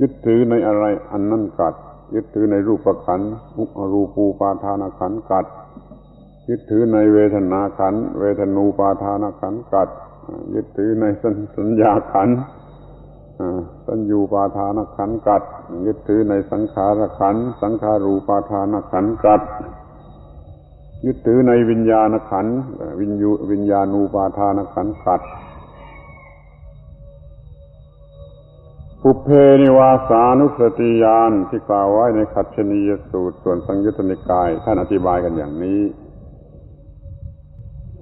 ยึดถือในอะไรอันนั้นกัดยึดถือในรูปขันธ์รูปูปาทานขันธ์กัดยึดถือในเวทนาขันธ์เวทนูปาทานขันธ์กัดยึดถือในสัญญาขันธ์สัญญูปาทานขันธ์กัดยึดถือในสังขารขันธ์สังขารูปาทานขันธ์กัดยึดถือในวิญญาณขันธ์วิญญาณูปาทานขันธ์กัดปุพเพนิวาสานุสติญาณที่กล่าวไว้ในขัตฉณียสูตรส่วนสังยุตตนิกายท่านอธิบายกันอย่างนี้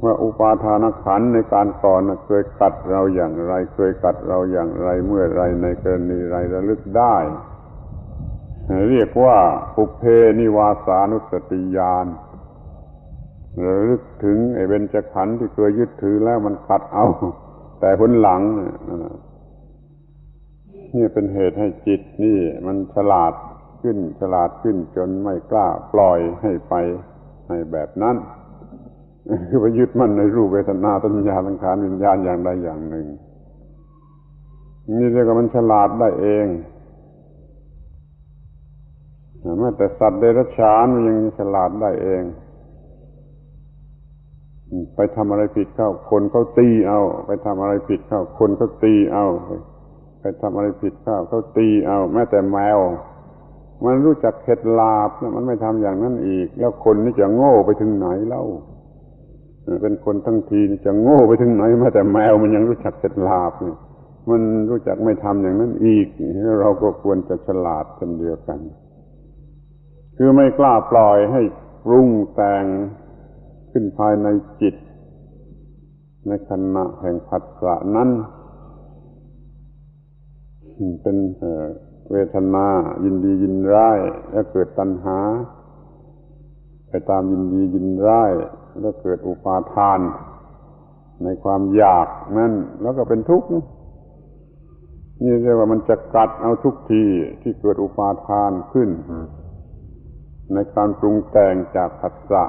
ว่าอุปาทานขันธ์ในการก่อนเคยกัดเราอย่างไรเคยกัดเราอย่างไรเมื่อไรในกรณีไรระลึกได้เรียกว่าปุพเพนิวาสานุสติญาณระลึกถึงไอ้เบญจขันธ์ที่เคยยึดถือแล้วมันกัดเอาแต่ผลหลังนี่เป็นเหตุให้จิตนี่มันฉลาดขึ้นจนไม่กล้าปล่อยให้ไปในแบบนั้นคือไปยึดมั่นในรูปเวทนาสัญญาสังขารวิญญาณอย่างใดอย่างหนึ่งนี่เรียกว่ามันฉลาดได้เองแม้แต่สัตว์เดรัจฉานมันยังฉลาดได้เองไปทำอะไรผิดเข้าคนเขาตีเอาไปทำอะไรผิดเข้าคนเขาตีเอาไปทำอะไรผิดเข้าเขาตีเอาแม้แต่แมวมันรู้จักเข็ดหลาบมันไม่ทำอย่างนั้นอีกแล้วคนนี่จะโง่ไปถึงไหนเล่าเป็นคนทั้งทีจะโง่ไปถึงไหนแม้แต่แมวมันยังรู้จักเข็ดหลาบนี่มันรู้จักไม่ทำอย่างนั้นอีกเราก็ควรจะฉลาดเช่นเดียวกันคือไม่กล้าปล่อยให้ปรุงแต่งขึ้นภายในจิตในขณะแห่งผัสสะนั้นเป็นเวทนายินดียินร้ายแล้วเกิดตัณหาไปตามยินดียินร้ายแล้วเกิดอุปาทานในความอยากนั้นแล้วก็เป็นทุกข์นี่เรียกว่ามันจะกัดเอาทุกทีที่เกิดอุปาทานขึ้นในการปรุงแต่งจากผัสสะ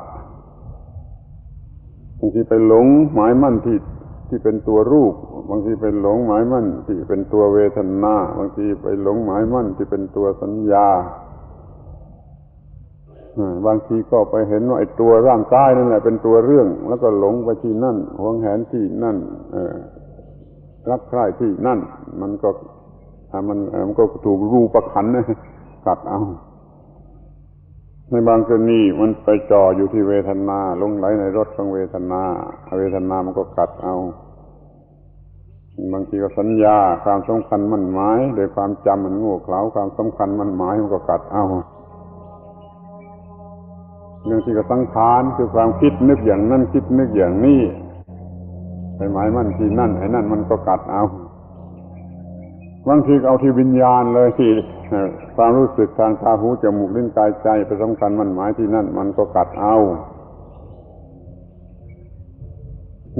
บางทีไปหลงหมายมั่นที่เป็นตัวรูปบางทีไปหลงหมายมั่นที่เป็นตัวเวทนาบางทีไปหลงหมายมั่นที่เป็นตัวสัญญาบางทีก็ไปเห็นว่าไอ้ตัวร่างกายนั่นแหละเป็นตัวเรื่องแล้วก็หลงไปที่นั่นหวงแหนที่นั่นรักใคร่ที่นั่นมันก็ถูกรูปขันธ์กัดเอา ในบางกรณีมันไปจ่ออยู่ที่เวทนาหลงไหลในรสของเวทนามันก็กัดเอาบางทีก็สัญญาความสำคัญมั่นหมายโดยความจำมันโง่เขลาความสำคัญมั่นหมายมันก็กัดเอาเรื่องที่ก็สังขารคือความคิดนึกอย่างนั้นคิดนึกอย่างนี้ไปหมายมั่นที่นั่นไอ้นั่นมันก็กัดเอาบางทีก็เอาที่วิญญาณเลยที่ความรู้สึกทางตาหูจมูกลิ้นกายใจไปสำคัญมั่นหมายที่นั่นมันก็กัดเอา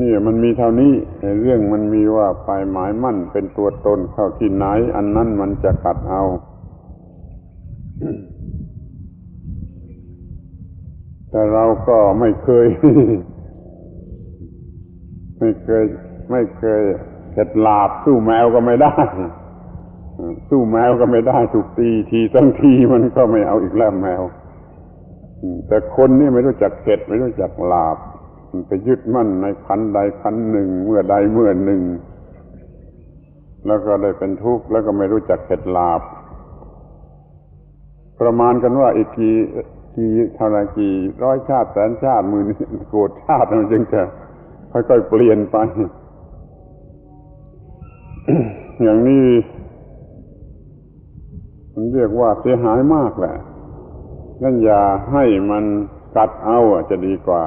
นี่มันมีเท่านี้เรื่องมันมีว่าไปหมายมั่นเป็นตัวตนเข้าที่ไหนอันนั้นมันจะกัดเอาแต่เราก็ไม่เคย ไม่เคยเข็ดหลาบสู้แมวก็ไม่ได้สู้แมวก็ไม่ได้ถูกตีทีตั้งทีมันก็ไม่เอาอีกแล้วแมวแต่คนนี่ไม่รู้จักเข็ดไม่รู้จักหลาบไปยึดมั่นในขันธ์ใดขันธ์หนึ่งเมื่อใดเมื่อหนึ่งแล้วก็ได้เป็นทุกข์แล้วก็ไม่รู้จักเข็ดหลาบประมาณกันว่าอีกกี่เท่าไรกี่ร้อยชาติแสนชาติหมื่นโกรธชาติมันจึงจะค่อยๆเปลี่ยนไป อย่างนี้มันเรียกว่าเสียหายมากแหละงั้นอย่าให้มันกัดเอาจะดีกว่า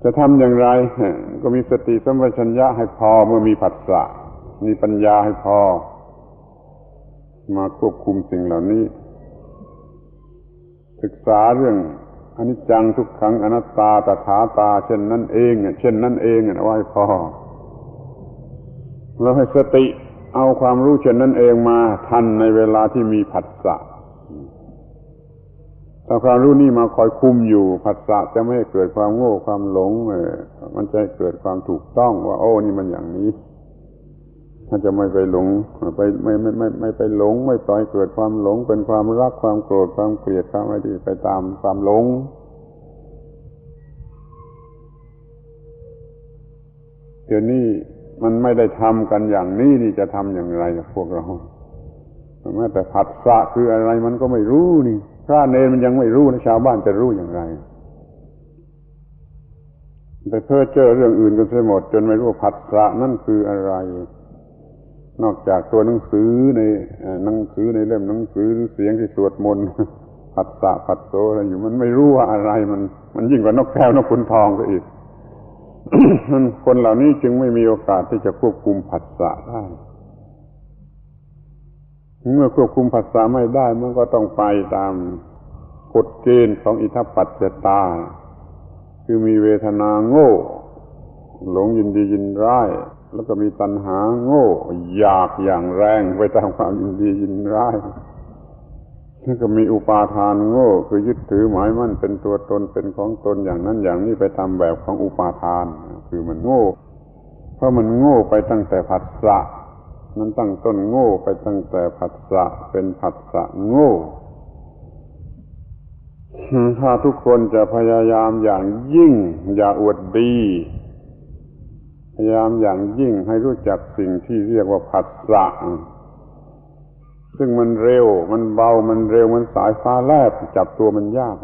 จะทำอย่างไรก็มีสติสัมปชัญญะให้พอเมื่อมีผัสสะมีปัญญาให้พอมาควบคุมสิ่งเหล่านี้ศึกษาเรื่องอนิจจังทุกขังอนัตตาตถาตาเช่นนั้นเองเอาไว้พอแล้วให้สติเอาความรู้เช่นนั้นเองมาทันในเวลาที่มีผัสสะถ้าความรู้นี่มาคอยคุมอยู่ผัสสะจะไม่ให้เกิดความโง่ความหลงมันจะให้เกิดความถูกต้องว่าโอ้นี่มันอย่างนี้ถ้าจะไม่ไปหลงไม่ไปหลงไม่ปล่อยเกิดความหลงเป็นความรักความโกรธความเกลียดความอะไรที่ไปตามความหลงเดี๋ยวนี้มันไม่ได้ทำกันอย่างนี้นี่จะทำอย่างไรพวกเราแม้แต่ผัสสะคืออะไรมันก็ไม่รู้นี่พระเนรมันยังไม่รู้นะชาวบ้านจะรู้อย่างไรไปเพ้อเจ้อเรื่องอื่นกันเสียหมดจนไม่รู้ว่าผัสสะนั่นคืออะไรนอกจากตัวหนังสือในเล่มหนังสือหรือเสียงที่สวดมนต์ผัสสะผัสโสอะไรอยู่มันไม่รู้ว่าอะไรมันยิ่งกว่านกแก้วนกขุนทองซะอีก คนเหล่านี้จึงไม่มีโอกาสที่จะควบคุมผัสสะได้เมื่อควบคุมผัสสะไม่ได้มันก็ต้องไปตามกฎเกณฑ์ของอิทัปปัจจตาคือมีเวทนาโง่หลงยินดียินร้ายแล้วก็มีตัณหาโง่อยากอย่างแรงไปตามความยินดียินร้ายแล้วก็มีอุปาทานโง่คือยึดถือหมายมั่นเป็นตัวตนเป็นของตนอย่างนั้นอย่างนี้ไปตามแบบของอุปาทานคือมันโง่เพราะมันโง่ไปตั้งแต่ผัสสะนั้นตั้งต้นโง่ไปตั้งแต่ผัสสะเป็นผัสสะโง่ถ้าทุกคนจะพยายามอย่างยิ่งอย่าอวดดีพยายามอย่างยิ่งให้รู้จักสิ่งที่เรียกว่าผัสสะซึ่งมันเร็วมันเบามันเร็วมันสายฟ้าแลบจับตัวมันยาก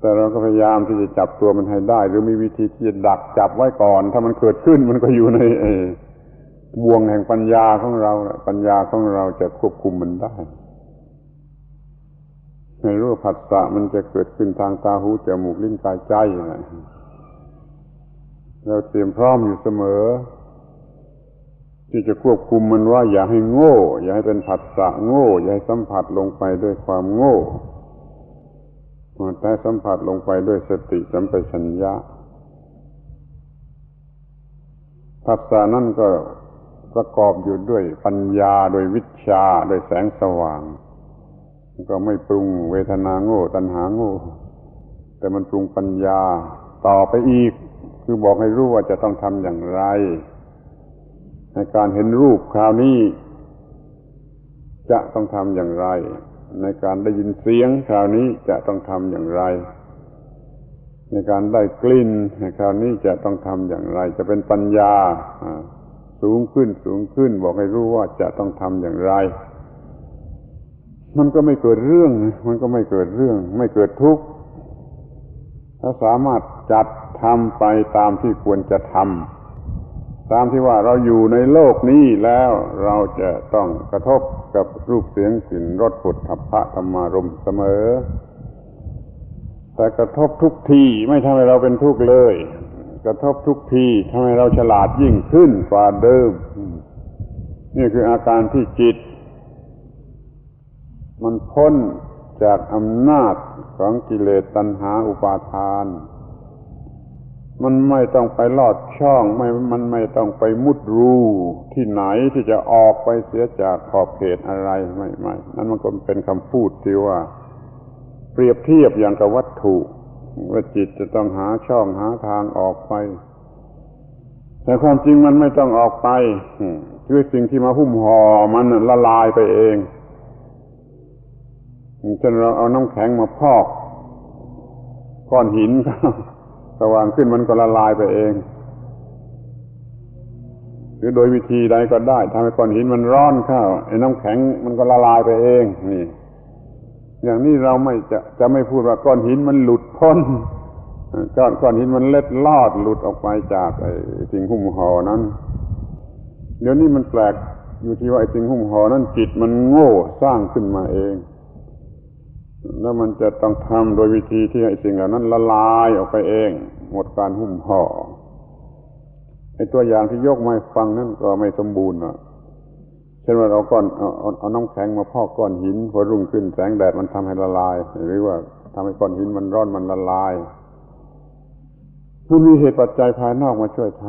แต่เราก็พยายามที่จะจับตัวมันให้ได้หรือมีวิธีที่จะดักจับไว้ก่อนถ้ามันเกิดขึ้นมันก็อยู่ในบ่วงแห่งปัญญาของเราปัญญาของเราจะควบคุมมันได้ให้รู้ว่าผัสสะมันจะเกิดขึ้นทางตาหูจมูกลิ้นกายใจเราเตรียมพร้อมอยู่เสมอที่จะควบคุมมันว่าอย่าให้โง่อย่าให้เป็นผัสสะโง่อย่าให้สัมผัสลงไปด้วยความโง่แต่สัมผัสลงไปด้วยสติสัมปชัญญะผัสสะนั่นก็ประกอบอยู่ด้วยปัญญาโดยวิชชาโดยแสงสว่างก็ไม่ปรุงเวทนาโง่ตัณหาโง่แต่มันปรุงปัญญาต่อไปอีกคือบอกให้รู้ว่าจะต้องทำอย่างไรในการเห็นรูปคราวนี้จะต้องทำอย่างไรในการได้ยินเสียงคราวนี้จะต้องทำอย่างไรในการได้กลิ่นคราวนี้จะต้องทำอย่างไรจะเป็นปัญญา สูงขึ้นบอกให้รู้ว่าจะต้องทำอย่างไรมันก็ไม่เกิดเรื่องไม่เกิดทุกข์ถ้าสามารถจัดทำไปตามที่ควรจะทำตามที่ว่าเราอยู่ในโลกนี้แล้วเราจะต้องกระทบกับรูปเสียงกลิ่นรสผลทัพพะธรรมารมณ์เสมอแต่กระทบทุกทีไม่ทำให้เราเป็นทุกข์เลยกระทบทุกทีทำให้เราฉลาดยิ่งขึ้นกว่าเดิมนี่คืออาการที่จิตมันพ้นจากอำนาจของกิเลสตัณหาอุปาทานมันไม่ต้องไปลอดช่องมันไม่ต้องไปมุดรูที่ไหนที่จะออกไปเสียจากขอบเขตอะไรไม่นั่นมันก็เป็นคำพูดที่ว่าเปรียบเทียบอย่างกับวัตถุว่าจิตจะต้องหาช่องหาทางออกไปแต่ความจริงมันไม่ต้องออกไปคือสิ่งที่มาหุ้มห่อมันละลายไปเองเช่นเราเอาน้ำแข็งมาพอกก้อนหินสว่างขึ้นมันก็ละลายไปเองหรือโดยวิธีใดก็ได้ทำให้ก้อนหินมันร้อนเข้าไอ้น้ำแข็งมันก็ละลายไปเองนี่อย่างนี้เราจะไม่พูดว่าก้อนหินมันหลุดพ้นก้อนหินมันเล็ดลอดหลุดออกไปจากไอ้สิ่งหุ้มห่อนั้นเดี๋ยวนี้มันแปลกอยู่ที่ว่าไอ้สิ่งหุ้มห่อนั้นจิตมันโง่สร้างขึ้นมาเองแล้วมันจะต้องทำโดยวิธีที่ไอ้สิ่งเหล่านั้นละลายออกไปเองหมดการหุ้มห่อไอ้ตัวอย่างที่ยกมาฟังนั่นก็ไม่สมบูรณ์เช่นว่าเอาน้ำแข็งมาพอกก้อนหินพอรุ่งขึ้นแสงแดดมันทำให้ละลายหรือว่าทำให้ก้อนหินมันร้อนมันละลายมันมีเหตุปัจจัยภายนอกมาช่วยท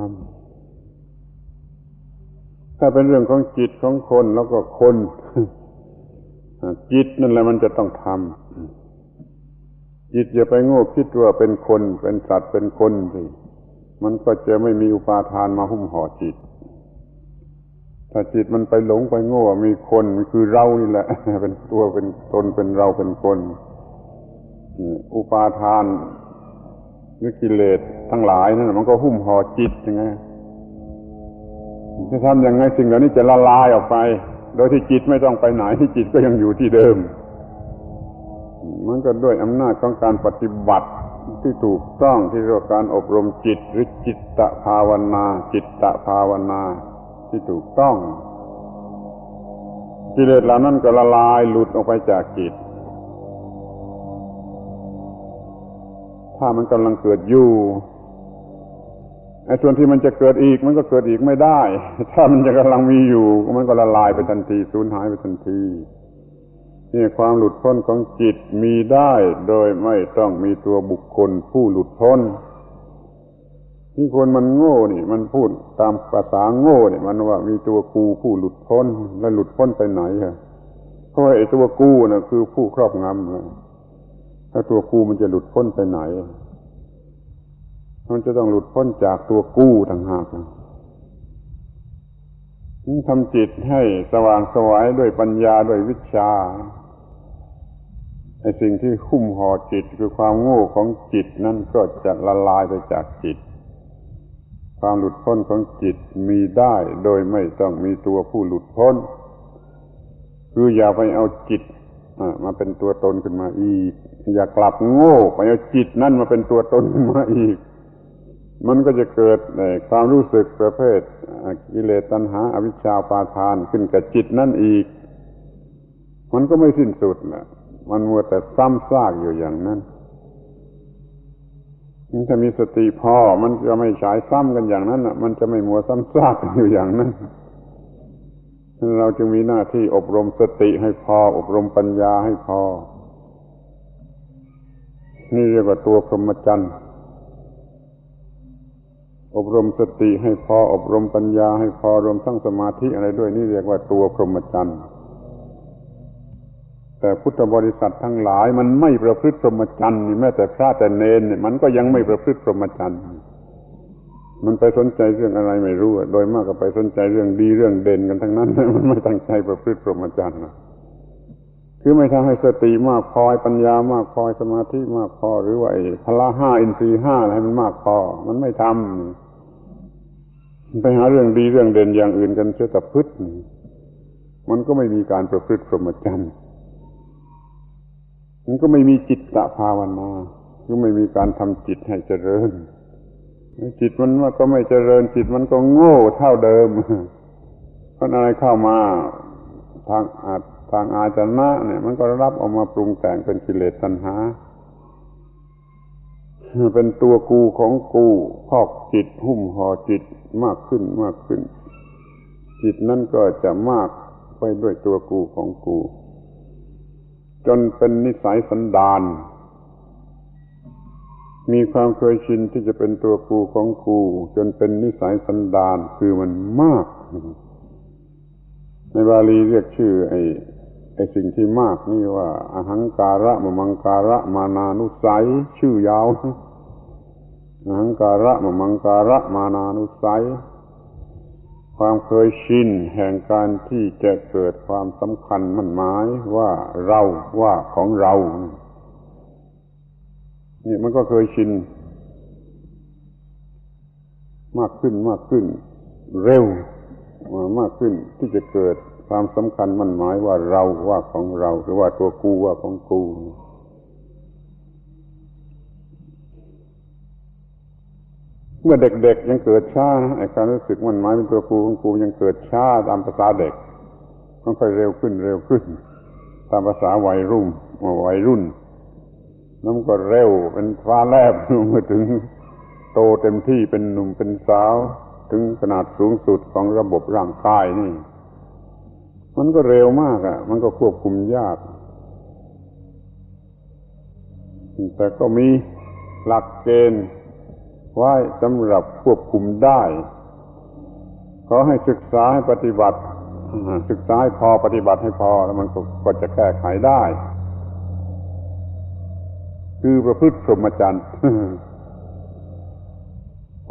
ำถ้าเป็นเรื่องของจิตของคนแล้วก็คนจิตนั่นแหละมันจะต้องทำจิตอย่าไปโง่คิดว่าเป็นคนเป็นสัตว์เป็นคนสิมันก็จะไม่มีอุปาทานมาหุ้มห่อจิตถ้าจิตมันไปหลงไปโง่มีคนมันคือเรานี่แหละเป็นตัวเป็นตนเป็นเราเป็นคนอุปาทานหรือกิเลสทั้งหลายนั่นมันก็หุ้มห่อจิตยังไงจะทำยังไงสิ่งเหล่านี้จะละลายออกไปโดยที่จิตไม่ต้องไปไหนที่จิตก็ยังอยู่ที่เดิมมันก็ด้วยอำนาจของการปฏิบัติที่ถูกต้องที่เรียกว่าการอบรมจิตหรือจิตตภาวนาที่ถูกต้องกิเลสเหล่านั้นก็ละลายหลุดออกไปจากจิตถ้ามันกำลังเกิดอยู่ไอ้ส่วนที่มันจะเกิดอีกมันก็เกิดอีกไม่ได้ถ้ามันจะกำลังมีอยู่มันก็ละลายไปทันทีสูญหายไปทันทีนี่ความหลุดพ้นของจิตมีได้โดยไม่ต้องมีตัวบุคคลผู้หลุดพ้นที่คนมันโง่นี่มันพูดตามภาษาโง่นี่มันว่ามีตัวกูผู้หลุดพ้นแล้วหลุดพ้นไปไหนเพราะไอ้ตัวกูน่ะคือผู้ครอบงำถ้าตัวกูมันจะหลุดพ้นไปไหนมันจะต้องหลุดพ้นจากตัวกู้ต่างหากทำจิตให้สว่างไสวด้วยปัญญาด้วยวิชาไอ้สิ่งที่หุ้มห่อจิตคือความโง่ของจิตนั่นก็จะละลายไปจากจิตความหลุดพ้นของจิตมีได้โดยไม่ต้องมีตัวผู้หลุดพ้นคืออย่าไปเอาจิตมาเป็นตัวตนขึ้นมาอีกอย่ากลับโง่ไปเอาจิตนั่นมาเป็นตัวตนขึ้นมาอีกมันก็จะเกิดความรู้สึกประเภทกิเลสตัณหาอวิชชาอุปาทานขึ้นกับจิตนั่นอีกมันก็ไม่สิ้นสุดแหละมันมัวแต่ซ้ำซากอยู่อย่างนั้นถ้ามีสติพอมันจะไม่ฉายซ้ำกันอย่างนั้นมันจะไม่มัวซ้ำซากกันอยู่อย่างนั้นเราจึงมีหน้าที่อบรมสติให้พออบรมปัญญาให้พอนี่เรียกว่าตัวพรหมจรรย์อบรมสติให้พออบรมปัญญาให้พอรวมทั้งสมาธิอะไรด้วยนี่เรียกว่าตัวพรหมจรรย์แต่พุทธบริษัททั้งหลายมันไม่ประพฤติพรหมจรรย์แม้แต่พระแต่เณรมันก็ยังไม่ประพฤติพรหมจรรย์มันไปสนใจเรื่องอะไรไม่รู้โดยมากก็ไปสนใจเรื่องดีเรื่องเด่นกันทั้งนั้นมันไม่ตั้งใจประพฤติพรหมจรรย์คือไม่ทำให้สติมากพอปัญญามากพอสมาธิมากพอหรือว่าพละห้าอินทรีย์ห้าอะไรมันมากพอมันไม่ทำ ไปหาเรื่องดีเรื่องเด่นอย่างอื่นกันเสียแต่พึดมันก็ไม่มีการประพฤติพรหมจรรย์มันก็ไม่มีจิตตภาวนาก็ไม่มีการทำจิตให้เจริญจิตมันก็ไม่เจริญจิตมันก็โง่เท่าเดิมเพราะอะไรเข้ามาทางอาจนะเนี่ยมันก็รับออกมาปรุงแต่งเป็นกิเลสตัณหาเป็นตัวกูของกูพอกจิตหุ้มห่อจิตมากขึ้นมากขึ้นจิตนั่นก็จะมากไปด้วยตัวกูของกูจนเป็นนิสัยสันดานมีความเคยชินที่จะเป็นตัวกูของกูจนเป็นนิสัยสันดานคือมันมากในบาลีเรียกชื่อไอ้สิ่งที่มากนี่ว่าอหังการะมมังการะมานานุสัยชื่อยาวอหังการะมมังการะมานานุสัยความเคยชินแห่งการที่จะเกิดความสำคัญมั่นหมายว่าเราว่าของเรานี่มันก็เคยชินมากขึ้นมากขึ้นเร็วมากขึ้นที่จะเกิดความสำคัญมั่นหมายว่าเราว่าของเราหรือว่าตัวกูว่าของกูเมื่อเด็กๆยังเกิดช้านะไอ้ความรู้สึกมั่นหมายเป็นตัวกูของกูยังเกิดช้าตามภาษาเด็กมันค่อยเร็วขึ้นเร็วขึ้นตามภาษาวัยรุ่นแล้วมันก็เร็วเป็นฟ้าแลบเมื่อถึงโตเต็มที่เป็นหนุ่มเป็นสาวถึงขนาดสูงสุดของระบบร่างกายนี่มันก็เร็วมากมันก็ควบคุมยากแต่ก็มีหลักเกณฑ์ไว้สำหรับควบคุมได้ขอให้ศึกษาให้ปฏิบัติศึกษาให้พอปฏิบัติให้พอแล้วมันก็จะแก้ไขได้คือประพฤติพรหมจรรย์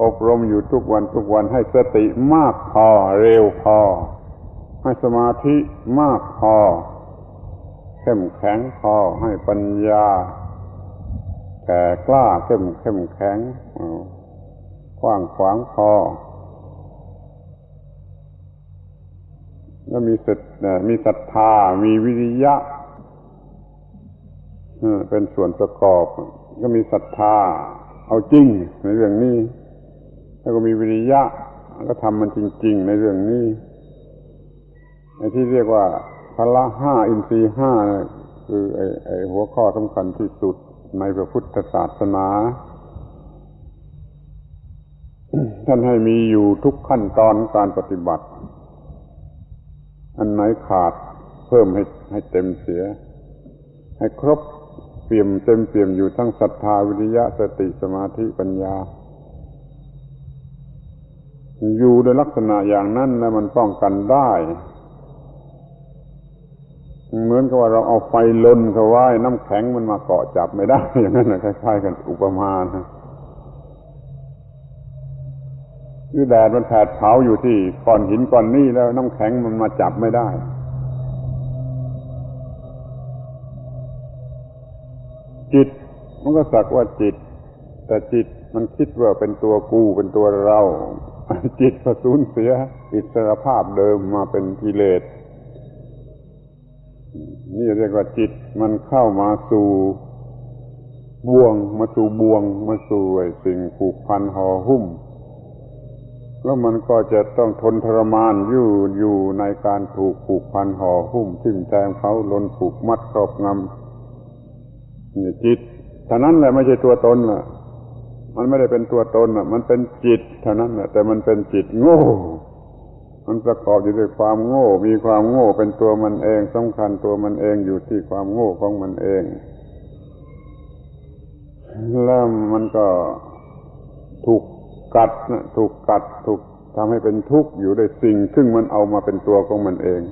อบรมอยู่ทุกวันให้สติมากพอเร็วพอให้สมาธิมากพอเข้มแข็งพอให้ปัญญาแก่กล้าเข้มแข็งกว้างขวางพอแล้วมีศรัทธามีวิริยะเป็นส่วนประกอบก็มีศรัทธาเอาจริงในเรื่องนี้แล้วก็มีวิริยะก็ทำมันจริงๆในเรื่องนี้ไอ้ที่เรียกว่าพละห้าอินทรีย์ห้าคือไอ้หัวข้อสำคัญที่สุดในพระพุทธศาสนาท่านให้มีอยู่ทุกขั้นตอนการปฏิบัติอันไหนขาดเพิ่มให้เต็มเสียให้ครบเปี่ยมเต็มเปี่ยมอยู่ทั้งศรัทธาวิริยะสติสมาธิปัญญาอยู่ในลักษณะอย่างนั้นแล้วมันป้องกันได้เหมือนกับว่าเราเอาไฟลนเข้าไว้น้ำแข็งมันมาเกาะจับไม่ได้อย่างนั้นคล้ายๆกันอุปมานะคือแดดมันแผดเผาอยู่ที่ก้อนหินก้อนนี้แล้วน้ำแข็งมันมาจับไม่ได้จิตมันก็สักว่าจิตแต่จิตมันคิดว่าเป็นตัวกูเป็นตัวเราจิตก็สูญเสียอิสรภาพเดิมมาเป็นกิเลสนี่เรียกว่าจิตมันเข้ามาสู่บ่วงมาสู่ไอ้สิ่งผูกพันห่อหุ้มแล้วมันก็จะต้องทนทรมานอยู่ในการถูกผูกพันห่อหุ้มทิ่มแทงเขาลนผูกมัดครอบงำนี่จิตเท่านั้นแหละไม่ใช่ตัวตนล่ะมันไม่ได้เป็นตัวตนน่ะมันเป็นจิตเท่านั้นแหละแต่มันเป็นจิตโง่มันประกอบอยู่ด้วยความโง่มีความโง่เป็นตัวมันเองสำคัญตัวมันเองอยู่ที่ความโง่ของมันเองแล้วมันก็ถูกกัดถูกทำให้เป็นทุกข์อยู่ด้วยสิ่งซึ่งมันเอามาเป็นตัวของมันเอง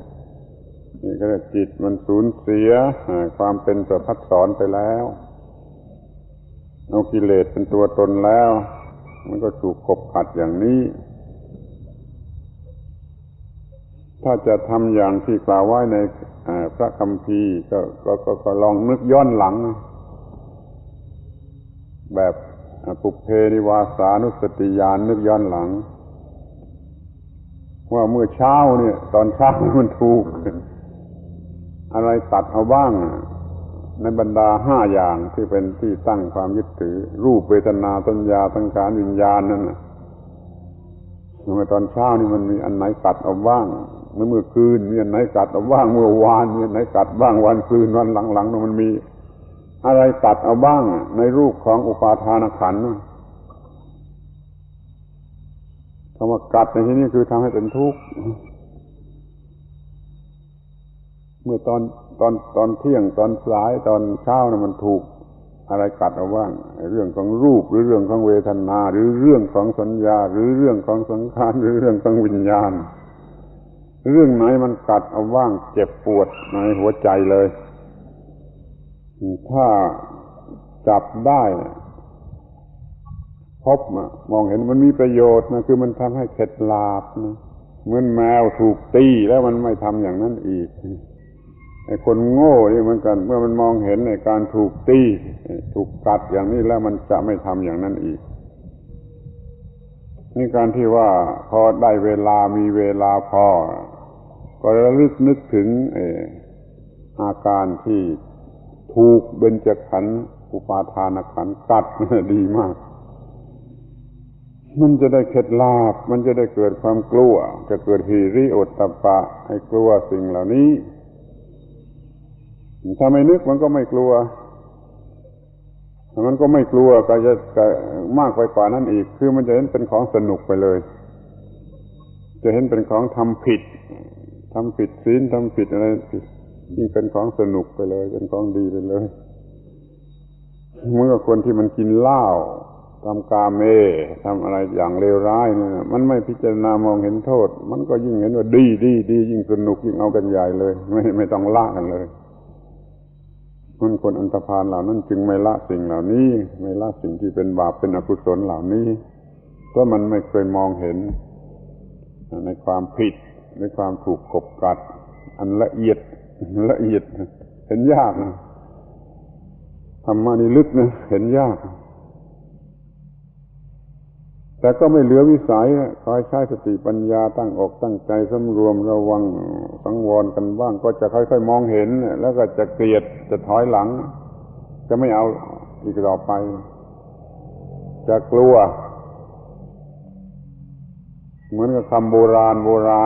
นี่ก็เรียกจิตมันสูญเสียความเป็นประภัสสรไปแล้วเอากิเลสเป็นตัวตนแล้วมันก็ถูกขบขัดอย่างนี้ถ้าจะทำอย่างที่กล่าวไว้ในพระคัมภีร์ก็ลองนึกย้อนหลังแบบปุพเพนิวาสานุสติญาณนึกย้อนหลัง ว่าเมื่อเช้าเนี่ยตอนเช้ามันถูกอะไรตัดเอาบ้างในบรรดา5 อย่างที่เป็นที่ตั้งความยึดถือรูปเวทนาสัญญาสังขารวิญญาณนั่นน่ะเมื่อตอนเช้านี่มันมีอันไหนตัดเอาบ้างเมื่อคืนมีอันไหนตัดเอาบ้างเมื่อวานมีอันไหนตัดบ้างวันคืนวันหลังๆมันมีอะไรตัดเอาบ้างในรูปของอุปาทานขันธ์คำว่ากัดในที่นี้คือทำให้เป็นทุกข์เมื่อตอนเที่ยงตอนสายตอนเช้าเนี่ยมันถูกอะไรกัดเอาบ้างเรื่องของรูปหรือเรื่องของเวทนาหรือเรื่องของสัญญาหรือเรื่องของสังขารหรือเรื่องของวิญญาณเรื่องไหนมันกัดเอาบ้างเจ็บปวดในหัวใจเลยถ้าจับได้พบมองเห็นมันมีประโยชน์นะคือมันทำให้เข็ดหลาบนะเหมือนแมวถูกตีแล้วมันไม่ทำอย่างนั้นอีกไอ้คนโง่นี่เหมือนกันเมื่อมันมองเห็นในการถูกตีถูกกัดอย่างนี้แล้วมันจะไม่ทำอย่างนั้นอีกนี่การที่ว่าพอได้เวลามีเวลาพอก็ระลึกนึกถึงอาการที่ถูกเบญจขันธ์อุปาทานขันธ์กัดดีมากมันจะได้เข็ดหลาบมันจะได้เกิดความกลัวจะเกิดหิริโอตตัปปะให้กลัวสิ่งเหล่านี้ถ้าไม่นึกมันก็ไม่กลัวมันก็ไม่กลัวก็จะมากไปกว่านั้นอีกคือมันจะเห็นเป็นของสนุกไปเลยจะเห็นเป็นของทำผิดศีลทำผิดอะไรยิ่งเป็นของสนุกไปเลยเป็นของดีไปเลยเมื่อคนที่มันกินเหล้าทำกาเมทำอะไรอย่างเลวร้ายเนี่ยมันไม่พิจารณามองเห็นโทษมันก็ยิ่งเห็นว่าดียิ่งสนุกยิ่งเอากันใหญ่เลยไม่ต้องละกันเลยคนอันธพาลเหล่านั้นจึงไม่ละสิ่งเหล่านี้ไม่ละสิ่งที่เป็นบาปเป็นอกุศลเหล่านี้เพราะมันไม่เคยมองเห็นในความผิดในความถูกกบกัดอันละเอียดเห็นยากนะธรรมะนี่ลึกนะเห็นยากแต่ก็ไม่เหลือวิสัยคอยใช้สติปัญญาตั้งอกตั้งใจสำรวมระวังสังวรกันบ้างก็จะค่อยๆมองเห็นแล้วก็จะเกลียดจะถอยหลังจะไม่เอาอีกต่อไปจะกลัวเหมือนกับคำโบรา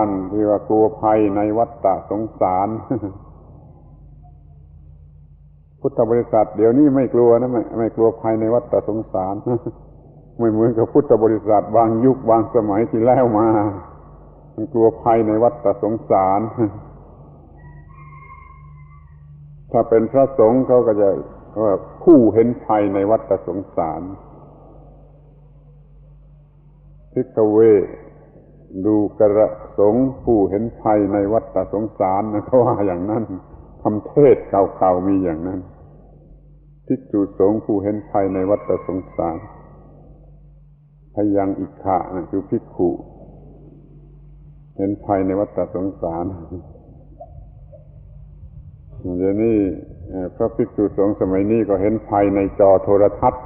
ณที่ว่ากลัวภัยในวัฏฏะสงสารพุทธบริษัทเดี๋ยวนี้ไม่กลัวนะไม่กลัวภัยในวัฏฏะสงสารไม่เหมือนกับพุทธบริษัทบางยุคบางสมัยที่แล้วมามันกลัวภัยในวัฏสงสารถ้าเป็นพระสงฆ์เขาก็จะว่าผู้เห็นภัยในวัฏสงสารภิกขเวดูกระสงฆ์ผู้เห็นภัยในวัฏสงสารนะเขาว่าอย่างนั้นคำเทศเก่าๆมีอย่างนั้นภิกษุสงฆ์ผู้เห็นภัยในวัฏสงสารพยังอิกขะนะคือภิกขุเห็นภัยในวัฏสงสารเดี๋ยวนี้พระภิกษุสงฆ์สมัยนี้ก็เห็นภัยในจอโทรทัศน์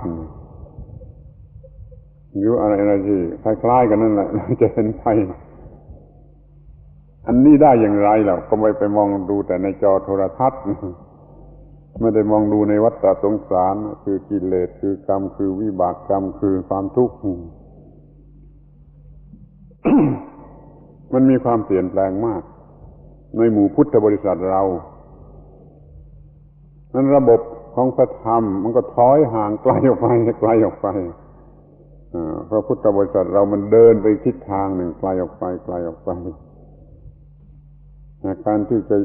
หรืออะไรที่คล้ายๆกันนั่นแหละจะเห็นภัยอันนี้ได้อย่างไรล่ะก็ไปมองดูแต่ในจอโทรทัศน์ไม่ได้มองดูในวัฏสงสารคือกิเลสคือกรรมคือวิบากกรรมคือความทุกข์ มันมีความเปลี่ยนแปลงมากในหมู่พุทธบริษัทเรานั้นระบบของพระธรรมมันก็ถอยห่างไกลออกไปเพราะพุทธบริษัทเรามันเดินไปทิศทางหนึ่งไกลออกไปการที่จะ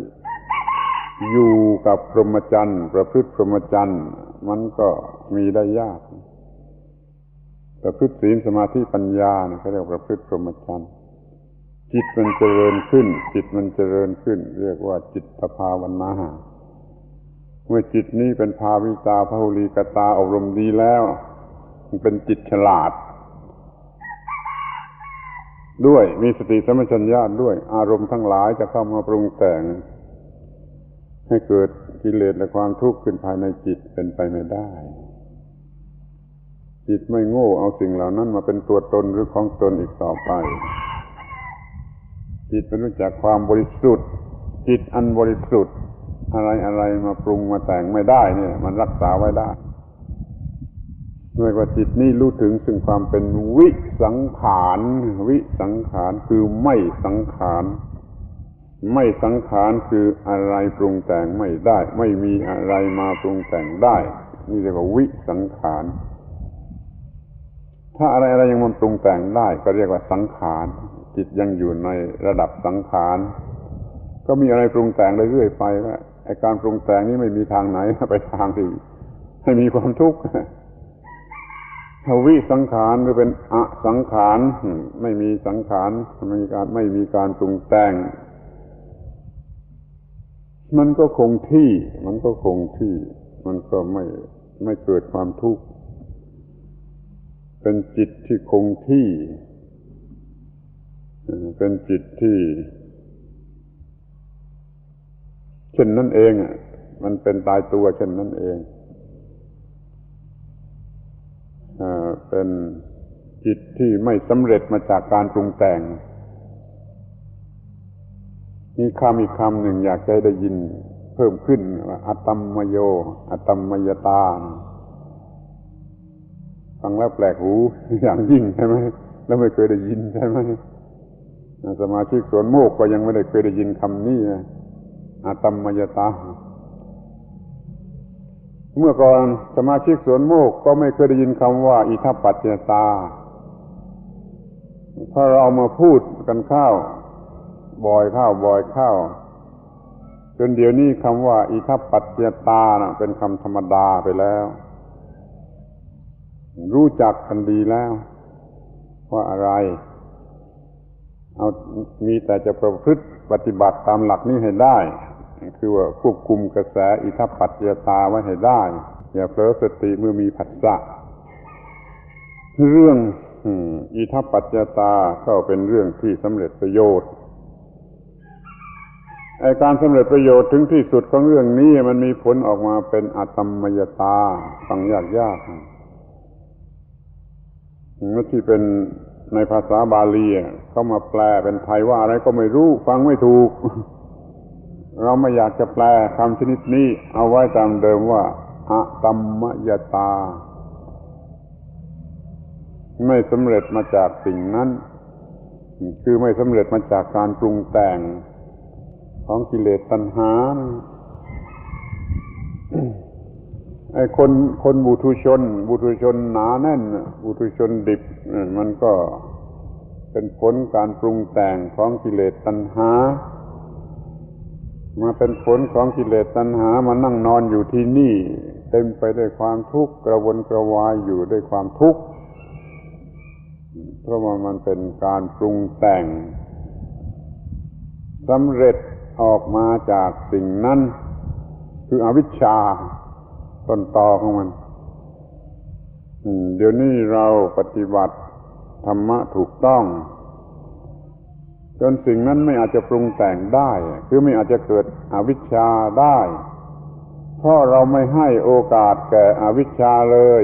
อยู่กับพรหมจรรย์ประพฤติพรหมจรรย์มันก็มีได้ยากประพฤติศีลสมาธิปัญญาเขาเรียกประพฤติพรหมจรรย์จิตมันเจริญขึ้นเรียกว่าจิตภาวนาเมื่อจิตนี้เป็นภาวิตาพหุลีกตาอบรมดีแล้วมันเป็นจิตฉลาดด้วยมีสติสัมปชัญญะด้วยอารมณ์ทั้งหลายจะเข้ามาปรุงแต่งให้เกิดกิเลสและความทุกข์ขึ้นภายในจิตเป็นไปไม่ได้จิตไม่โง่เอาสิ่งเหล่านั้นมาเป็นตัวตนหรือของตนอีกต่อไป จิตมันรู้จักความบริสุทธิ์จิตอันบริสุทธิ์อะไรมาปรุงมาแต่งไม่ได้เนี่ยมันรักษาไว้ได้ด้วยว่าจิตนี้รู้ถึงซึ่งความเป็นวิสังขารวิสังขารคือไม่สังขารไม่สังขารคืออะไรปรุงแต่งไม่ได้ไม่มีอะไรมาปรุงแต่งได้นี่เรียกว่าวิสังขารถ้าอะไรยังมันปรุงแต่งได้ก็เรียกว่าสังขารจิตยังอยู่ในระดับสังขารก็มีอะไรปรุงแต่งเรื่อยๆไปว่าไอ้การปรุงแต่งนี้ไม่มีทางไหนไปทางที่ให้มีความทุกข์ถ้าวิสังขารหรือเป็นอสังขารไม่มีสังขารไม่มีการปรุงแต่งมันก็คงที่มันก็ไม่เกิดความทุกข์เป็นจิตที่คงที่เป็นจิตที่เช่นนั้นเองมันเป็นตายตัวเช่นนั้นเองเป็นจิตที่ไม่สำเร็จมาจากการปรุงแต่งมีคำอีกคำหนึ่งอยากจะได้ยินเพิ่มขึ้นว่าอัตตัมมโยอัตตัมมยตาฟังแล้วแปลกหูอย่างยิ่งใช่ไหมแล้วไม่เคยได้ยินใช่ไหมสมาชิกสวนโมกข์ก็ยังไม่ได้เคยได้ยินคำนี้นะอัตตัมมยตาเมื่อก่อนสมาชิกสวนโมกข์ก็ไม่เคยได้ยินคำว่าอิทัปปัจจยตาถ้าเราเอามาพูดกันบ่อยเข้าจนเดี๋ยวนี้คำว่าอิทัปปัจจยตานะเป็นคำธรรมดาไปแล้วรู้จักกันดีแล้วว่าอะไรเอามีแต่จะประพฤติปฏิบัติตามหลักนี้ให้ได้คือว่าควบคุมกระแสอิทัปปัจจยตาไว้ให้ได้อย่าเผลอสติเมื่อมีผัสสะเรื่องอิทัปปัจจยตาก็เป็นเรื่องที่สำเร็จประโยชน์ไอ้การสำเร็จประโยชน์ถึงที่สุดของเรื่องนี้มันมีผลออกมาเป็นอัตตัมมยตาฟังยากที่เป็นในภาษาบาลีเขามาแปลเป็นไทยว่าอะไรก็ไม่รู้ฟังไม่ถูกเราไม่อยากจะแปลคำชนิดนี้เอาไว้ตามเดิมว่าอะตัมมยตาไม่สำเร็จมาจากสิ่งนั้นคือไม่สำเร็จมาจากการปรุงแต่งของกิเลสตัณหาไอ้คนบุถุชนหนาแน่นบุถุชนดิบมันก็เป็นผลการปรุงแต่งของกิเลสตัณหามาเป็นผลของกิเลสตัณหามานั่งนอนอยู่ที่นี่เต็มไปด้วยความทุกข์กระวนกระวายอยู่ด้วยความทุกข์เพราะว่ามันเป็นการปรุงแต่งสำเร็จออกมาจากสิ่งนั้นคืออวิชชาต้นตอของมันเดี๋ยวนี้เราปฏิบัติธรรมะถูกต้องจนสิ่งนั้นไม่อาจจะปรุงแต่งได้คือไม่อาจจะเกิดอวิชชาได้เพราะเราไม่ให้โอกาสแก่อวิชชาเลย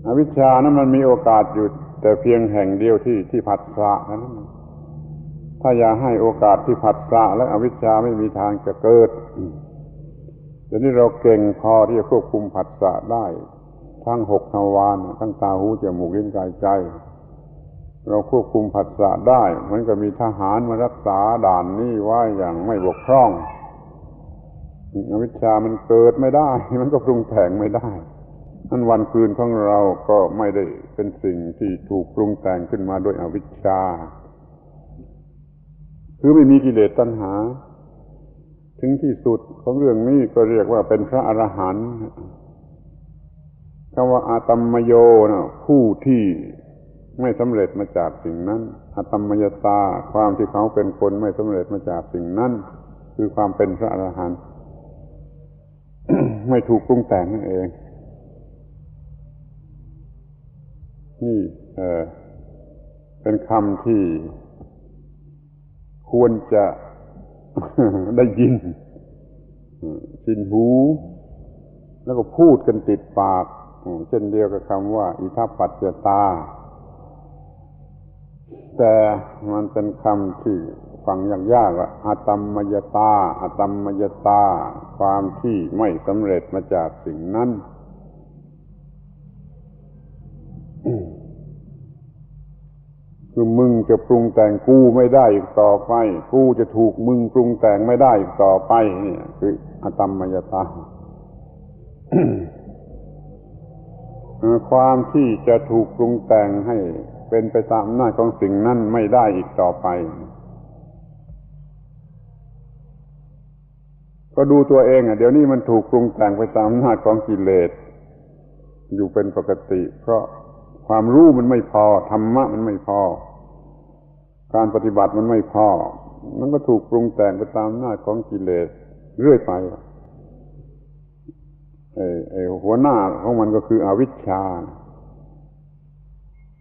อวิชชานั้นมันมีโอกาสอยู่แต่เพียงแห่งเดียวที่ผัสสะนั้นถ้าอย่าให้โอกาสที่ผัสสะและอวิชชาไม่มีทางจะเกิดเดี๋ยวนี้เราเก่งพอที่จะควบคุมผัสสะได้ทั้ง6ทวารทั้งตาหูจมูกลิ้นกายใจเราควบคุมผัสสะได้มันก็มีทหารมารักษาด่านนี้ไว้อย่างไม่บกพร่องอวิชชามันเกิดไม่ได้มันก็ปรุงแต่งไม่ได้อันวันคืนของเราก็ไม่ได้เป็นสิ่งที่ถูกปรุงแต่งขึ้นมาโดยอวิชชาคือไม่มีกิเลสตัณหาถึงที่สุดของเรื่องนี้ก็เรียกว่าเป็นพระอรหันต์คำว่าอาตัมมโยนะผู้ที่ไม่สำเร็จมาจากสิ่งนั้นอาตัมมยตาความที่เขาเป็นคนไม่สำเร็จมาจากสิ่งนั้นคือความเป็นพระอรหันต์ ไม่ถูกปรุงแต่งนั่นเองนี่เป็นคำที่ควรจะ ได้ยินชินหูแล้วก็พูดกันติดปากเช่นเดียวกับคำว่าอิทัปปัจจยตา แต่มันเป็นคำที่ฟังยากๆว่าอะตัมมยตาอะตัมมยตาความที่ไม่สำเร็จมาจากสิ่งนั้น คือมึงจะปรุงแต่งกูไม่ได้อีกต่อไปกูจะถูกมึงปรุงแต่งไม่ได้อีกต่อไปนี่คืออะตัมมยตา ความที่จะถูกปรุงแต่งให้เป็นไปตามอำนาจของสิ่งนั้นไม่ได้อีกต่อไปก็ดูตัวเองเดี๋ยวนี้มันถูกปรุงแต่งไปตามอำนาจของกิเลสอยู่เป็นปกติเพราะความรู้มันไม่พอธรรมะมันไม่พอการปฏิบัติมันไม่พอมันก็ถูกปรุงแต่งไปตามอำนาจของกิเลสเรื่อยไปหัวหน้าของมันก็คืออวิชชา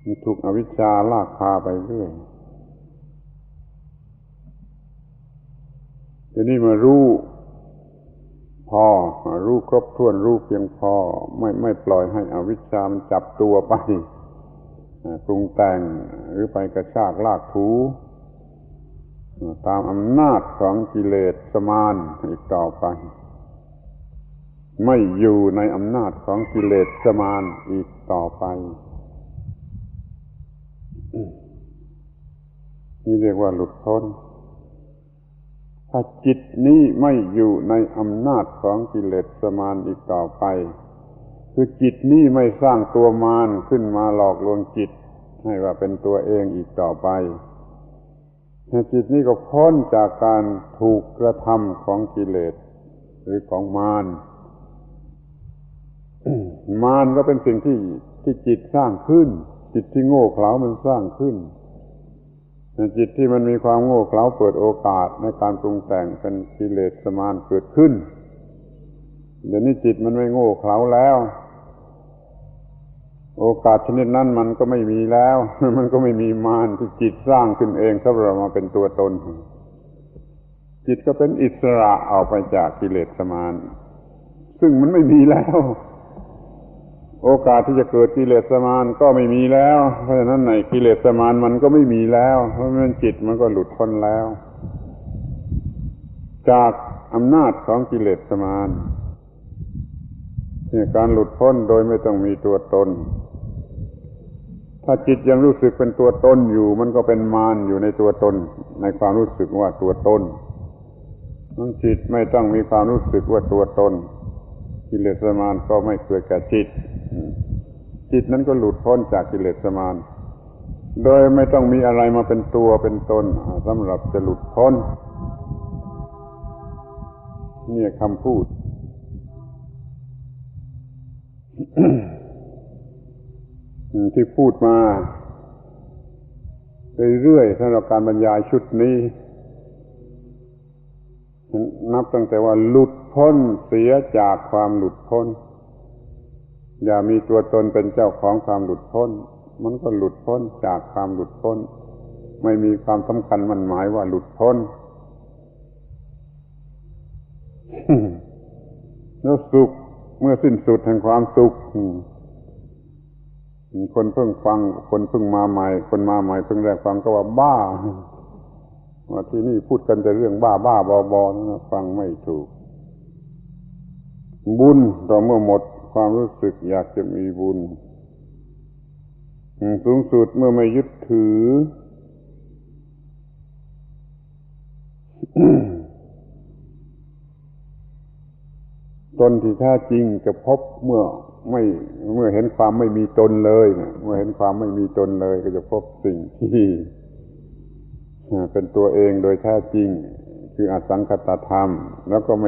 มันถูกอวิชชาลากพาไปเรื่อยทีนี้มารู้พอรู้ครบถ้วนรู้เพียงพอไม่ปล่อยให้อวิชชามันจับตัวไปปรุงแต่งหรือไปกระชากลากถูตามอำนาจของกิเลสมารอีกต่อไปไม่อยู่ในอำนาจของกิเลสมารอีกต่อไปนี่เรียกว่าหลุดพ้นถ้าจิตนี้ไม่อยู่ในอำนาจของกิเลสมารอีกต่อไปคือจิตนี้ไม่สร้างตัวมารขึ้นมาหลอกลวงจิตให้ว่าเป็นตัวเองอีกต่อไปจิตนี้ก็พ้นจากการถูกกระทำของกิเลสหรือของมาร มารก็เป็นสิ่งที่จิตสร้างขึ้นจิตที่โง่เขลามันสร้างขึ้นจิตที่มันมีความโง่เขลาเปิดโอกาสในการปรุงแต่งเป็นกิเลสมารเกิดขึ้นเดี๋ยวนี้จิตมันไม่โง่เขลาแล้วโอกาสชนิดนั้นมันก็ไม่มีแล้วมันก็ไม่มีมารที่จิตสร้างขึ้นเองสำหรับมาเป็นตัวตนจิตก็เป็นอิสระออกไปจากกิเลสมารซึ่งมันไม่มีแล้วโอกาสที่จะเกิดกิเลสมารก็ไม่มีแล้วเพราะฉะนั้นในกิเลสมารมันก็ไม่มีแล้วเพราะมันจิตมันก็หลุดพ้นแล้วจากอำนาจของกิเลสมารนี่การหลุดพ้นโดยไม่ต้องมีตัวตนถ้าจิตยังรู้สึกเป็นตัวตนอยู่มันก็เป็นมารอยู่ในตัวตนในความรู้สึกว่าตัวตนนั้นจิตไม่ต้องมีความรู้สึกว่าตัวตนกิเลสมารก็ไม่เกิดแก่จิตนั้นก็หลุดพ้นจากกิเลสมารโดยไม่ต้องมีอะไรมาเป็นตัวเป็นตนสำหรับจะหลุดพ้นนี่คำพูด ที่พูดมาเรื่อยๆสำหรับการบรรยายชุดนี้นับตั้งแต่ว่าหลุดพ้นเสียจากความหลุดพ้นอย่ามีตัวตนเป็นเจ้าของความหลุดพ้นมันก็หลุดพ้นจากความหลุดพ้นไม่มีความสำคัญมั่นหมายว่าหลุดพ้น แล้วสุขเมื่อสิ้นสุดแห่งความสุขคนเพิ่งฟังคนเพิ่งมาใหม่คนมาใหม่เพิ่งแรกฟังก็ว่าบ้าว่าที่นี่พูดกันแต่เรื่องบ้าบ้าบอนะฟังไม่ถูกบุญต่อเมื่อหมดความรู้สึกอยากจะมีบุญสูงสุดเมื่อไม่ยึดถือ ตนที่แท้จริงจะพบเมื่อเห็นความไม่มีตนเลยเมื่อเห็นความไม่มีตนเลยก็จะพบสิ่งที่เป็นตัวเองโดยแท้จริงคืออสังคตธรรมแล้วก็ไ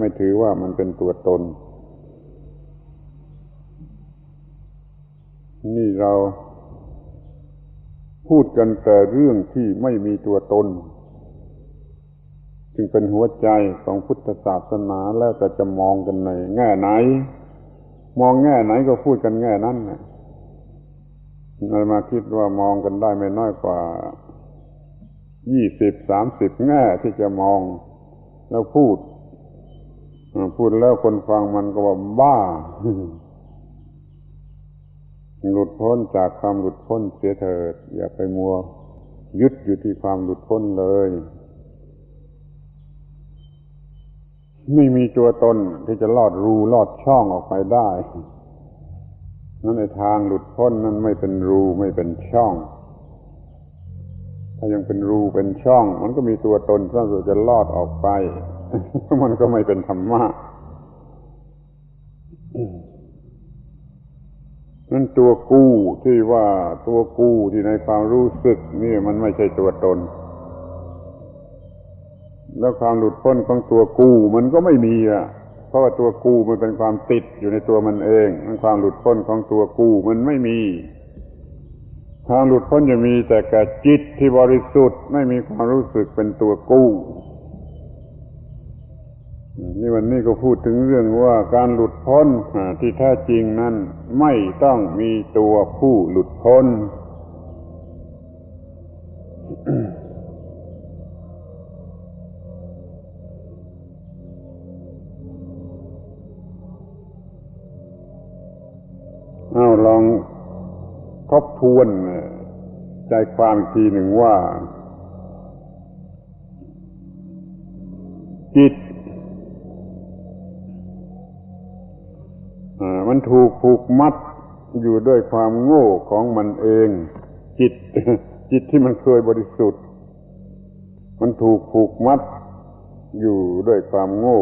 ม่ถือว่ามันเป็นตัวตนนี่เราพูดกันแต่เรื่องที่ไม่มีตัวตนจึงเป็นหัวใจของพุทธศาสนาแล้วแต่จะมองกันในแง่ไหนมองแง่ไหนก็พูดกันแง่นั้นนะเรามาคิดว่ามองกันได้ไม่น้อยกว่า20-30แง่ที่จะมองแล้วพูดแล้วคนฟังมันก็ว่าบ้าหลุดพ้นจากความหลุดพ้นเสียเถิดอย่าไปมัว ยึดอยู่ที่ความหลุดพ้นเลยไม่มีตัวตนที่จะลอดรูลอดช่องออกไปได้นั้นในทางหลุดพ้นนั้นไม่เป็นรูไม่เป็นช่องถ้ายังเป็นรูเป็นช่องมันก็มีตัวตนที่จะลอดออกไปมันก็ไม่เป็นธรรมะนั่นตัวกู้ที่ว่าตัวกู้ที่ในความรู้สึกนี่มันไม่ใช่ตัวตนแล้วความหลุดพ้นของตัวกู้มันก็ไม่มีอ่ะเพราะว่าตัวกู้มันเป็นความติดอยู่ในตัวมันเองความหลุดพ้นของตัวกู้มันไม่มีทางหลุดพ้นจะมีแต่แก่จิตที่บริสุทธิ์ไม่มีความรู้สึกเป็นตัวกู้นี่วันนี้ก็พูดถึงเรื่องว่าการหลุดพ้นที่แท้จริงนั้นไม่ต้องมีตัวผู้หลุดพ้น เอาลองทบทวนใจความอีกทีหนึ่งว่าจิตมันถูกผูกมัดอยู่ด้วยความโง่ของมันเองจิตที่มันเคยบริสุทธิ์มันถูกผูกมัดอยู่ด้วยความโง่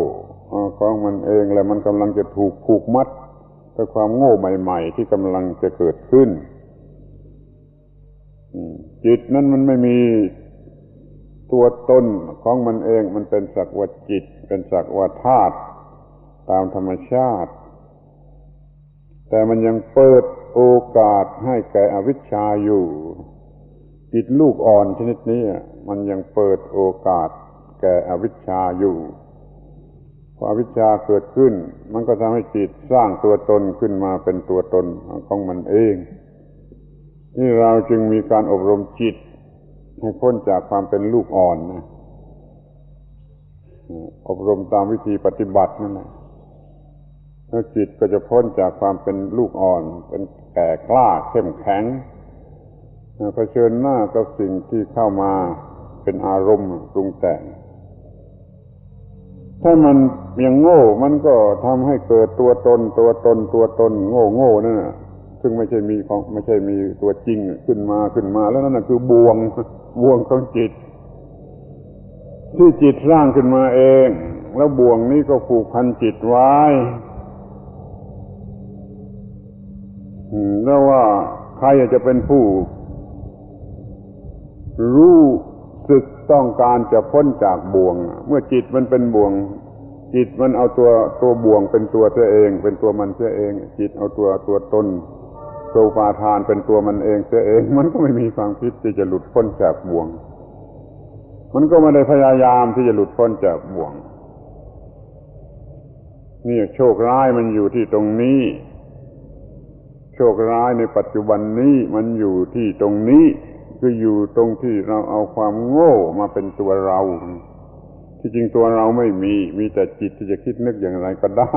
ของมันเองและมันกำลังจะถูกผูกมัดด้วยความโง่ใหม่ๆที่กำลังจะเกิดขึ้นจิตนั้นมันไม่มีตัวตนของมันเองมันเป็นสักว่าจิตเป็นสักว่าธาตุตามธรรมชาติแต่มันยังเปิดโอกาสให้แก่อวิชชาอยู่จิตลูกอ่อนชนิดนี้มันยังเปิดโอกาสแก่อวิชชาอยู่พออวิชชาเกิดขึ้นมันก็ทำให้จิตสร้างตัวตนขึ้นมาเป็นตัวตนของมันเองนี่เราจึงมีการอบรมจิตให้พ้นจากความเป็นลูกอ่อนนะอบรมตามวิธีปฏิบัตินั่นแหละแล้วจิตก็จะพ้นจากความเป็นลูกอ่อนเป็นแก่กล้าเข้มแข็งเผชิญหน้ากับสิ่งที่เข้ามาเป็นอารมณ์ปรุงแต่งถ้ามันยังโง่มันก็ทำให้เกิดตัวตนโง่นั่นน่ะซึ่งไม่ใช่มีตัวจริงขึ้นมาแล้วนั่นน่ะคือบ่วงของจิตที่จิตสร้างขึ้นมาเองแล้วบ่วงนี้ก็ผูกพันจิตไว้แล้วว่าใครจะเป็นผู้รู้สึกต้องการจะพ้นจากบ่วงเมื่อจิตมันเป็นบ่วงจิตมันเอาตัวบ่วงเป็นตัวเองเป็นตัวมันเองจิตเอาตัวตนตัวอุปาทานเป็นตัวมันเองมันก็ไม่มีความคิดที่จะหลุดพ้นจากบ่วงมันก็ไม่ได้พยายามที่จะหลุดพ้นจากบ่วงนี่โชคร้ายมันอยู่ที่ตรงนี้โชคร้ายในปัจจุบันนี้มันอยู่ที่ตรงนี้คืออยู่ตรงที่เราเอาความโง่มาเป็นตัวเราที่จริงตัวเราไม่มีแต่จิตที่จะคิดนึกอย่างไรก็ได้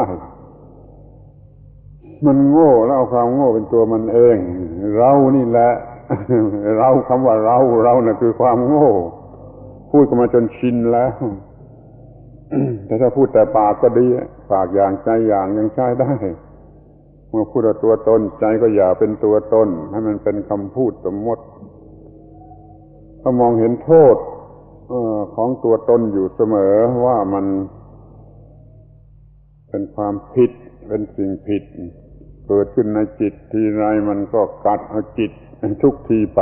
มันโง่แล้วเอาความโง่เป็นตัวมันเองเรานี่แหละเราคำว่าเราน่ะคือความโง่พูดกันมาจนชินแล้วแต่ถ้าพูดแต่ปากก็ดีปากอย่างใจอย่างยังใช้ได้เมื่อพูดตัวตนใจก็อย่าเป็นตัวตนให้มันเป็นคำพูดสมมติถ้ามองเห็นโทษของตัวตนอยู่เสมอว่ามันเป็นความผิดเป็นสิ่งผิดเกิดขึ้นในจิตทีไรมันก็กัดเอาจิตทุกทีไป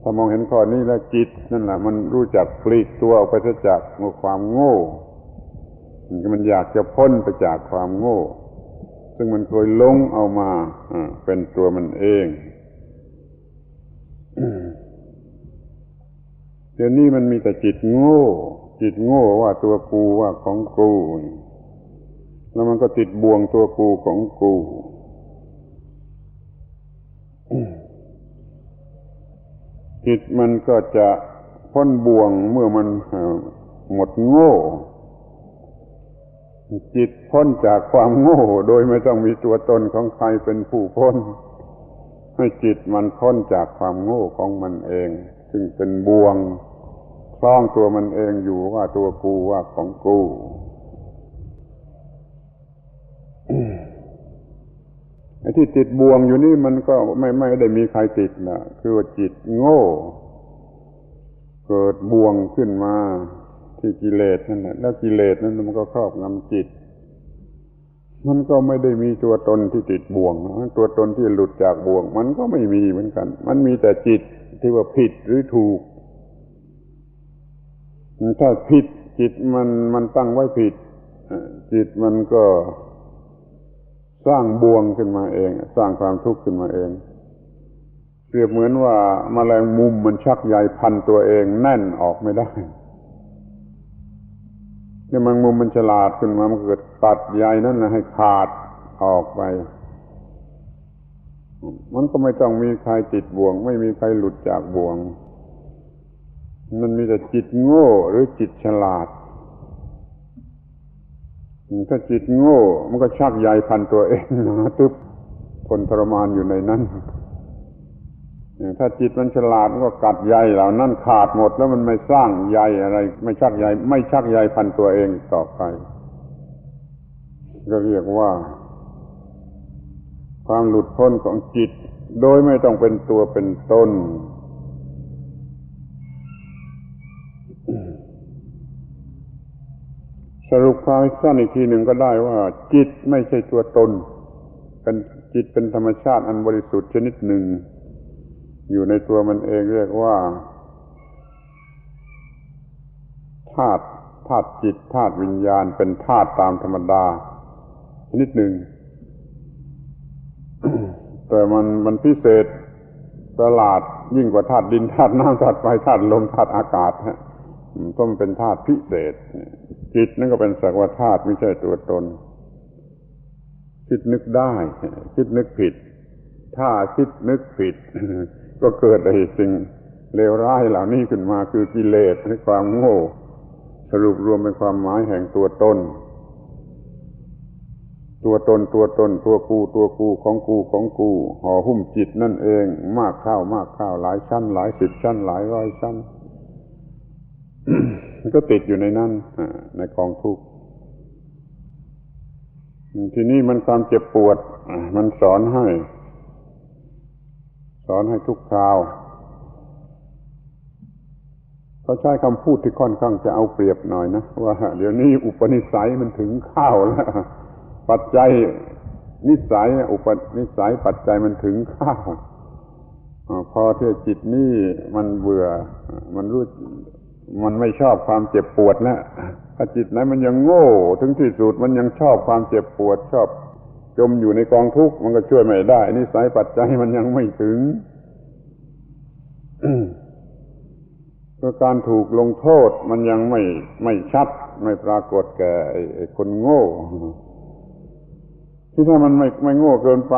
ถ้ามองเห็นข้อนี้แล้วจิตนั่นแหละมันรู้จักปลีกตัวออกไปจากความโง่มันอยากจะพ้นไปจากความโง่ซึ่งมันเคยหลงเอามาเป็นตัวมันเองเดี๋ยวนี้มันมีแต่จิตโง่ว่าตัวกูว่าของกูแล้วมันก็ติดบ่วงตัวกูของกูจิตมันก็จะพ้นบ่วงเมื่อมันหมดโง่จิตพ้นจากความโง่โดยไม่ต้องมีตัวตนของใครเป็นผู้พ้นให้จิตมันพ้นจากความโง่ของมันเอง ซึ่งเป็นบ่วงคล้องตัวมันเองอยู่ว่าตัวกูว่าของกูไอ้ที่ติดบ่วงอยู่นี่มันก็ไม่ได้มีใครติดนะคือว่าจิตโง่เกิดบ่วงขึ้นมาที่กิเลสนั่นแหละแล้วกิเลสนั้นมันก็ครอบงำจิตมันก็ไม่ได้มีตัวตนที่ติดบ่วงตัวตนที่หลุดจากบ่วงมันก็ไม่มีเหมือนกันมันมีแต่จิตที่ว่าผิดหรือถูกถ้าผิดจิตมันตั้งไว้ผิดจิตมันก็สร้างบ่วงขึ้นมาเองสร้างความทุกข์ขึ้นมาเองเปรียบเหมือนว่าแมลงมุมมันชักใยพันตัวเองแน่นออกไม่ได้เนี่ยแมลงมุมมันฉลาดขึ้นมามันเกิดตัดใยนั้นนะให้ขาดออกไปมันก็ไม่ต้องมีใครติดบ่วงไม่มีใครหลุดจากบ่วงมันมีแต่จิตโง่หรือจิตฉลาดถ้าจิตโง่มันก็ชักใยพันตัวเองหนาตึ๊บทนทรมานอยู่ในนั้นถ้าจิตมันฉลาดมันก็กัดใยเหล่านั้นขาดหมดแล้วมันไม่สร้างใยอะไรไม่ชักใยพันตัวเองอีกต่อไปก็เรียกว่าความหลุดพ้นของจิตโดยไม่ต้องเป็นตัวเป็นตนสรุปความสั้นอีกทีหนึ่งก็ได้ว่าจิตไม่ใช่ตัวตนเป็นจิตเป็นธรรมชาติอันบริสุทธิ์ชนิดหนึ่งอยู่ในตัวมันเองเรียกว่าธาตุจิตธาตุวิญญาณเป็นธาตุตามธรรมดาชนิดหนึ่ง แต่มันพิเศษประหลาดยิ่งกว่าธาตุดินธาตุน้ำธาตุไฟธาตุลมธาตุอากาศก็มันเป็นธาตุพิเศษจิตนั่นก็เป็นสักว่าธาตุไม่ใช่ตัวตนคิดนึกได้คิดนึกผิดถ้าคิดนึกผิดก็เกิดไอ้สิ่งเลวร้ายเหล่านี้ขึ้นมาคือกิเลสและความโง่สรุปรวมเป็นความหมายแห่งตัวตนตัวกูของกูห่อหุ้มจิตนั่นเองมากเข้าหลายชั้นหลายสิบชั้นหลายร้อยชั้น มันก็ติดอยู่ในนั้นในกองทุกข์ทีนี้มันความเจ็บปวดมันสอนให้ทุกคราวเขาใช้คำพูดที่ค่อนข้างจะเอาเปรียบหน่อยนะว่าเดี๋ยวนี้อุปนิสัยมันถึงข้าวแล้วปัจจัยนิสัยอุปนิสัยปัจจัยมันถึงข้าวพอที่จิตนี่มันเบื่อมันรู้มันไม่ชอบความเจ็บปวดแล้วถ้าจิตไหนมันยังโง่ถึงที่สุดมันยังชอบความเจ็บปวดชอบจมอยู่ในกองทุกข์มันก็ช่วยไม่ได้นิสัยปัจจัยมันยังไม่ถึง ก็การถูกลงโทษมันยังไม่ชัดไม่ปรากฏแก่ไอ้คนโง่ที่ถ้ามันไม่โง่เกินไป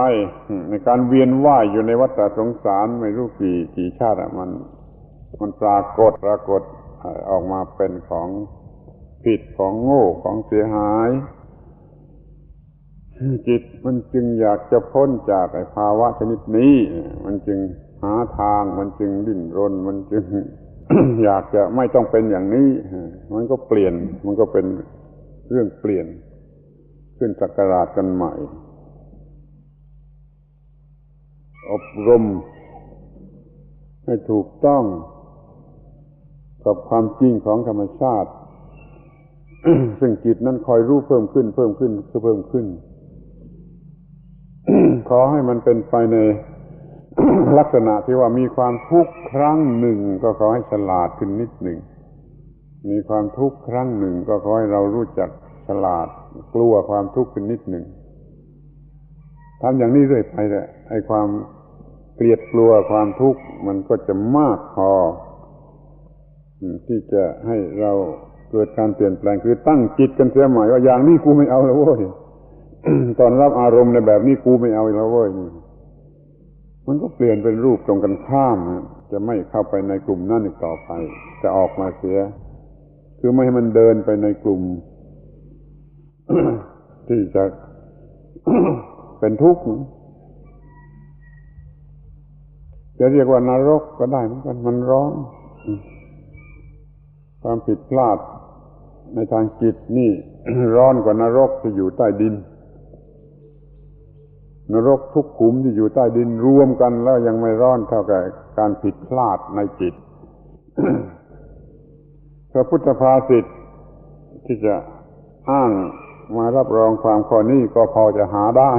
ในการเวียนว่ายอยู่ในวัฏสงสารไม่รู้กี่ชาติมันปรากฏออกมาเป็นของผิดของโง่ของเสียหายจิตมันจึงอยากจะพ้นจากไอ้ภาวะชนิดนี้มันจึงหาทางมันจึงดิ้นรนมันจึง อยากจะไม่ต้องเป็นอย่างนี้มันก็เปลี่ยนมันก็เป็นเรื่องเปลี่ยนขึ้นศักราชกันใหม่อบรมให้ถูกต้องกับความจริงของธรรมชาติ ซึ่งจิตนั้นคอยรู้เพิ่มขึ้น ขอให้มันเป็นไปใน ลักษณะที่ว่ามีความทุกข์ครั้งหนึ่งก็ขอให้ฉลาดขึ้นนิดหนึ่งมีความทุกข์ครั้งหนึ่งก็ขอให้เรารู้จักฉลาดกลัวความทุกข์ขึ้นนิดหนึ่งทำอย่างนี้เรื่อยไปแหละไอ้ความเกลียดกลัวความทุกข์มันก็จะมากพอที่จะให้เราเกิดการเปลี่ยนแปลงคือตั้งจิตกันเสียใหม่ว่าอย่างนี้กูไม่เอาแล้วเว้ย ตอนรับอารมณ์ในแบบนี้กูไม่เอาแล้วเว้ยมันก็เปลี่ยนเป็นรูปตรงกันข้ามจะไม่เข้าไปในกลุ่มนั่นอีกต่อไปจะออกมาเสียคือไม่ให้มันเดินไปในกลุ่ม ที่จะ เป็นทุกข์ จะเรียกว่านรกก็ได้เหมือนกันมันร้อนความผิดพลาดในทางจิตนี่ ร้อนกว่านรกที่อยู่ใต้ดินนรกทุกขุมที่อยู่ใต้ดินรวมกันแล้วยังไม่ร้อนเท่ากับการผิดพลาดในจิต พระพุทธภาษิตที่จะอ้างมารับรองความข้อนี้ก็พอจะหาได้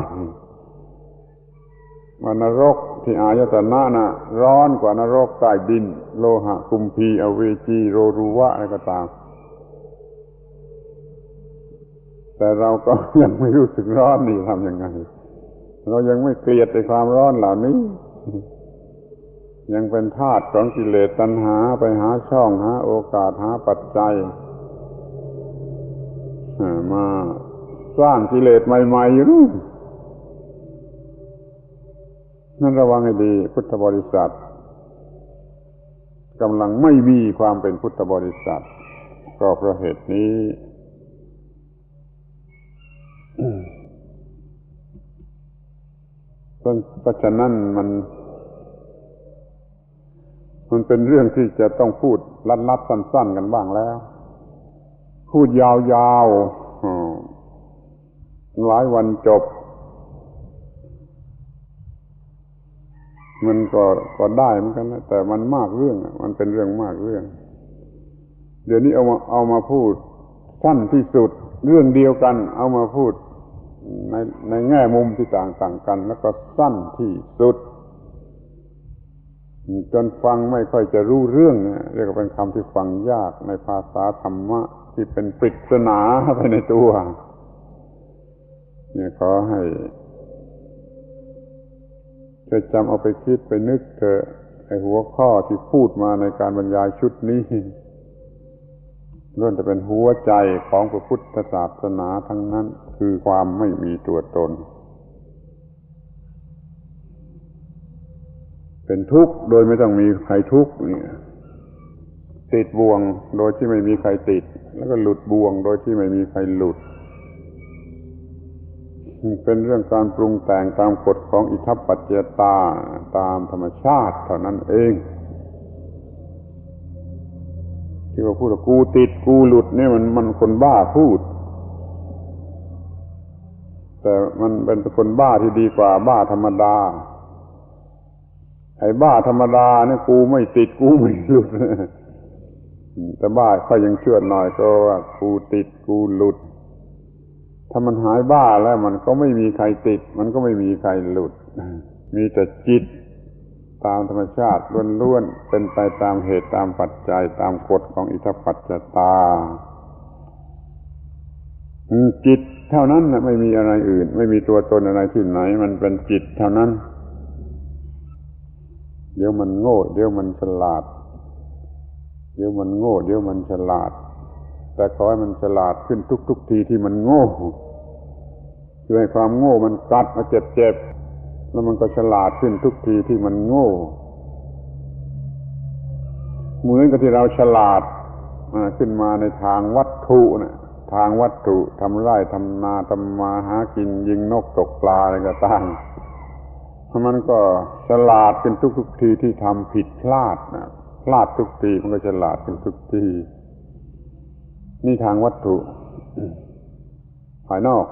ว่านรกที่อายตนะน่ะร้อนกว่านรกใต้ดินโลหะกุมพีอเวจีโรรูวะอะไรก็ตามแต่เราก็ยังไม่รู้สึกร้อนนี่ทำยังไงเรายังไม่เกลียดในความร้อนเหล่านี้ยังเป็นทาสของกิเลสตัณหาไปหาช่องหาโอกาสหาปัจจัยมาสร้างกิเลสใหม่ๆอยู่นั่นระวังให้ดีพุทธบริษัทกำลังไม่มีความเป็นพุทธบริษัทก็เพราะเหตุนี้เพราะฉะนั้นมันเป็นเรื่องที่จะต้องพูดลัดๆสั้นๆกันบ้างแล้วพูดยาวๆหลายวันจบมันก็ได้เหมือนกันนะแต่มันมากเรื่องมันเป็นเรื่องมากเรื่องเดี๋ยวนี้เอามาพูดสั้นที่สุดเรื่องเดียวกันเอามาพูดในแง่มุมที่ต่างกันแล้วก็สั้นที่สุดจนฟังไม่ค่อยจะรู้เรื่องเรียกว่าเป็นคำที่ฟังยากในภาษาธรรมะที่เป็นปริศนาไปในตัวเนี่ยขอให้จะจำเอาไปคิดไปนึกเถอะไอ้หัวข้อที่พูดมาในการบรรยายชุดนี้ล้วนจะเป็นหัวใจของพระพุทธศาสนาทั้งนั้นคือความไม่มีตัวตนเป็นทุกข์โดยไม่ต้องมีใครทุกข์นี่ติดบ่วงโดยที่ไม่มีใครติดแล้วก็หลุดบ่วงโดยที่ไม่มีใครหลุดเป็นเรื่องการปรุงแต่งตามกฎของอิทัปปัจจยตาตามธรรมชาติเท่านั้นเองที่ว่าพูดว่ากูติดกูหลุดนี่มันคนบ้าพูดแต่มันเป็นคนบ้าที่ดีกว่าบ้าธรรมดาไอ้บ้าธรรมดาเนี่ยกูไม่ติดกูไม่หลุดแต่บ้าค่อยยังเชื่อหน่อยก็ว่ากูติดกูหลุดถ้ามันหายบ้าแล้วมันก็ไม่มีใครติดมันก็ไม่มีใครหลุดมีแต่จิตตามธรรมชาติล้วนๆเป็นไปตามเหตุตามปัจจัยตามกฎของอิทัปปัจจตาจิตเท่านั้นไม่มีอะไรอื่นไม่มีตัวตนอะไรที่ไหนมันเป็นจิตเท่านั้นเดี๋ยวมันโง่เดี๋ยวมันฉลาดเดี๋ยวมันโง่เดี๋ยวมันฉลาดแต่ขอให้มันฉลาดขึ้นทุกทีที่มันโง่คือให้ความโง่มันกัดมาเจ็บแล้วมันก็ฉลาดขึ้นทุกทีที่มันโง่เหมือนกับที่เราฉลาดขึ้นมาในทางวัตถุนะทางวัตถุทำไร่ทำนาทำมาหากินยิงนกตกปลาอะไรก็ตามมันก็ฉลาดขึ้นทุกทีที่ทำผิดพลาดนะพลาดทุกทีมันก็ฉลาดขึ้นทุกทีนี่ทางวัตถุภายนอก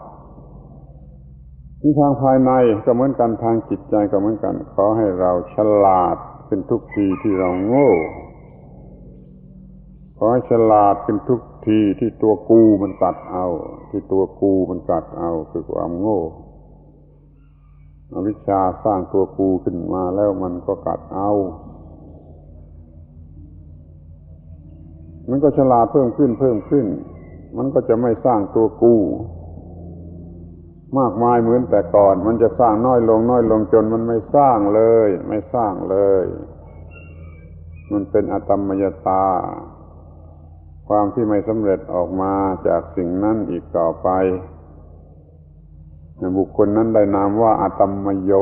นี่ทางภายในก็เหมือนกันทางจิตใจก็เหมือนกันขอให้เราฉลาดขึ้นทุกทีที่เราโง่ขอให้ฉลาดขึ้นทุกทีที่ตัวกูมันตัดเอาที่ตัวกูมันกัดเอาคือความโง่อวิชชาสร้างตัวกูขึ้นมาแล้วมันก็กัดเอามันก็ฉลาดเพิ่มขึ้นมันก็จะไม่สร้างตัวกูมากมายเหมือนแต่ก่อนมันจะสร้างน้อยลงจนมันไม่สร้างเลยมันเป็นอตมมยตาความที่ไม่สำเร็จออกมาจากสิ่งนั้นอีกต่อไปบุคคลนั้นได้นามว่าอตมมโย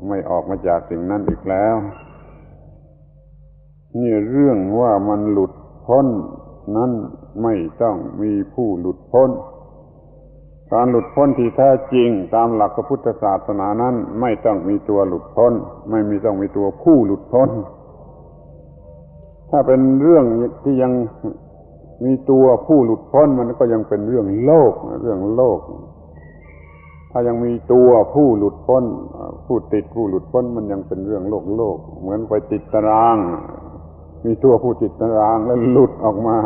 ไม่ออกมาจากสิ่งนั้นอีกแล้วนี่เรื่องว่ามันหลุดพ้นนั้นไม่ต้องมีผู้หลุดพ้น การหลุดพ้นที่แท้จริงตามหลักพระพุทธศาสนานั้นไม่ต้องมีตัวหลุดพ้นไม่ต้องมีตัวผู้หลุดพ้นถ้าเป็นเรื่องที่ยังมีตัวผู้หลุดพ้นมันก็ยังเป็นเรื่องโลกถ้ายังมีตัวผู้หลุดพ้นผู้ติดผู้หลุดพ้นมันยังเป็นเรื่องโลกเหมือนไปติดตารางมีตัวผู้ติดตารางแล้วหลุดออกมา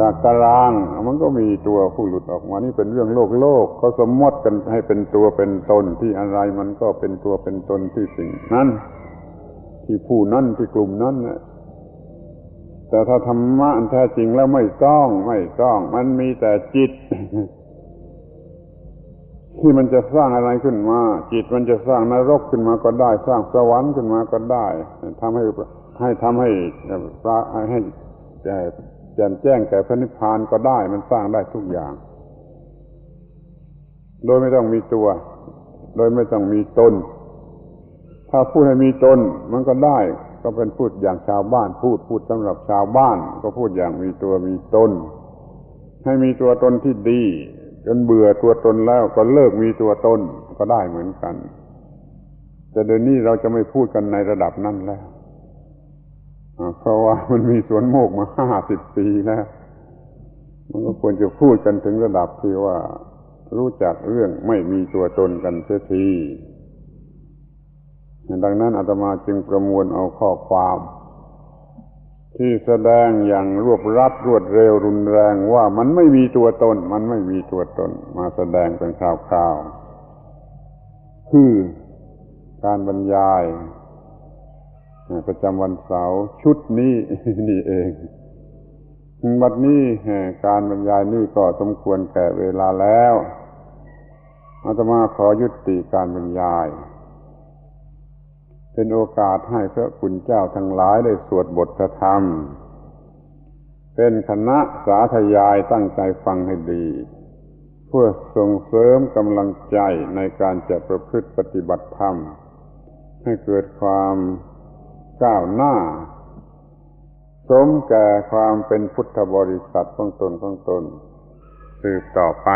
จากตารางมันก็มีตัวผู้หลุดออกมานี่เป็นเรื่องโลกเขาสมมติกันให้เป็นตัวเป็นตนที่อะไรมันก็เป็นตัวเป็นตนที่สิ่งนั้นที่ผู้นั้นที่กลุ่มนั้นแต่ถ้าธรรมะอันแท้จริงแล้วไม่ต้องมันมีแต่จิต ที่มันจะสร้างอะไรขึ้นมาจิตมันจะสร้างนรกขึ้นมาก็ได้สร้างสวรรค์ขึ้นมาก็ได้ทำให้แจ่มแจ้งแก่พระนิพพานก็ได้มันสร้างได้ทุกอย่างโดยไม่ต้องมีตัวโดยไม่ต้องมีตนถ้าพูดให้มีตนมันก็ได้ก็เป็นพูดอย่างชาวบ้านพูดสำหรับชาวบ้านก็พูดอย่างมีตัวมีตนให้มีตัวตนที่ดีจนเบื่อตัวตนแล้วก็เลิกมีตัวตนก็ได้เหมือนกันแต่เดี๋ยวนี้เราจะไม่พูดกันในระดับนั้นแล้วเพราะว่ามันมีสวนโมกมา50 ปีแล้วมันก็ควรจะพูดกันถึงระดับที่ว่ารู้จักเรื่องไม่มีตัวตนกันเสียทีดังนั้นอาตมาจึงประมวลเอาข้อความที่แสดงอย่างรวบรัดรวดเร็วรุนแรงว่ามันไม่มีตัวตนมาแสดงเป็นคราวๆคือการบรรยายประจำวันเสาร์ชุดนี้นี่เองบัดนี้การบรรยายนี้ก็สมควรแก่เวลาแล้วอาตมาขอยุติการบรรยายเป็นโอกาสให้พระคุณเจ้าทั้งหลายได้สวดบทธรรมเป็นคณะสาธยายตั้งใจฟังให้ดีเพื่อส่งเสริมกำลังใจในการจะประพฤติปฏิบัติธรรมให้เกิดความก้าวหน้าสมแก่ความเป็นพุทธบริษัทของตนสืบต่อไป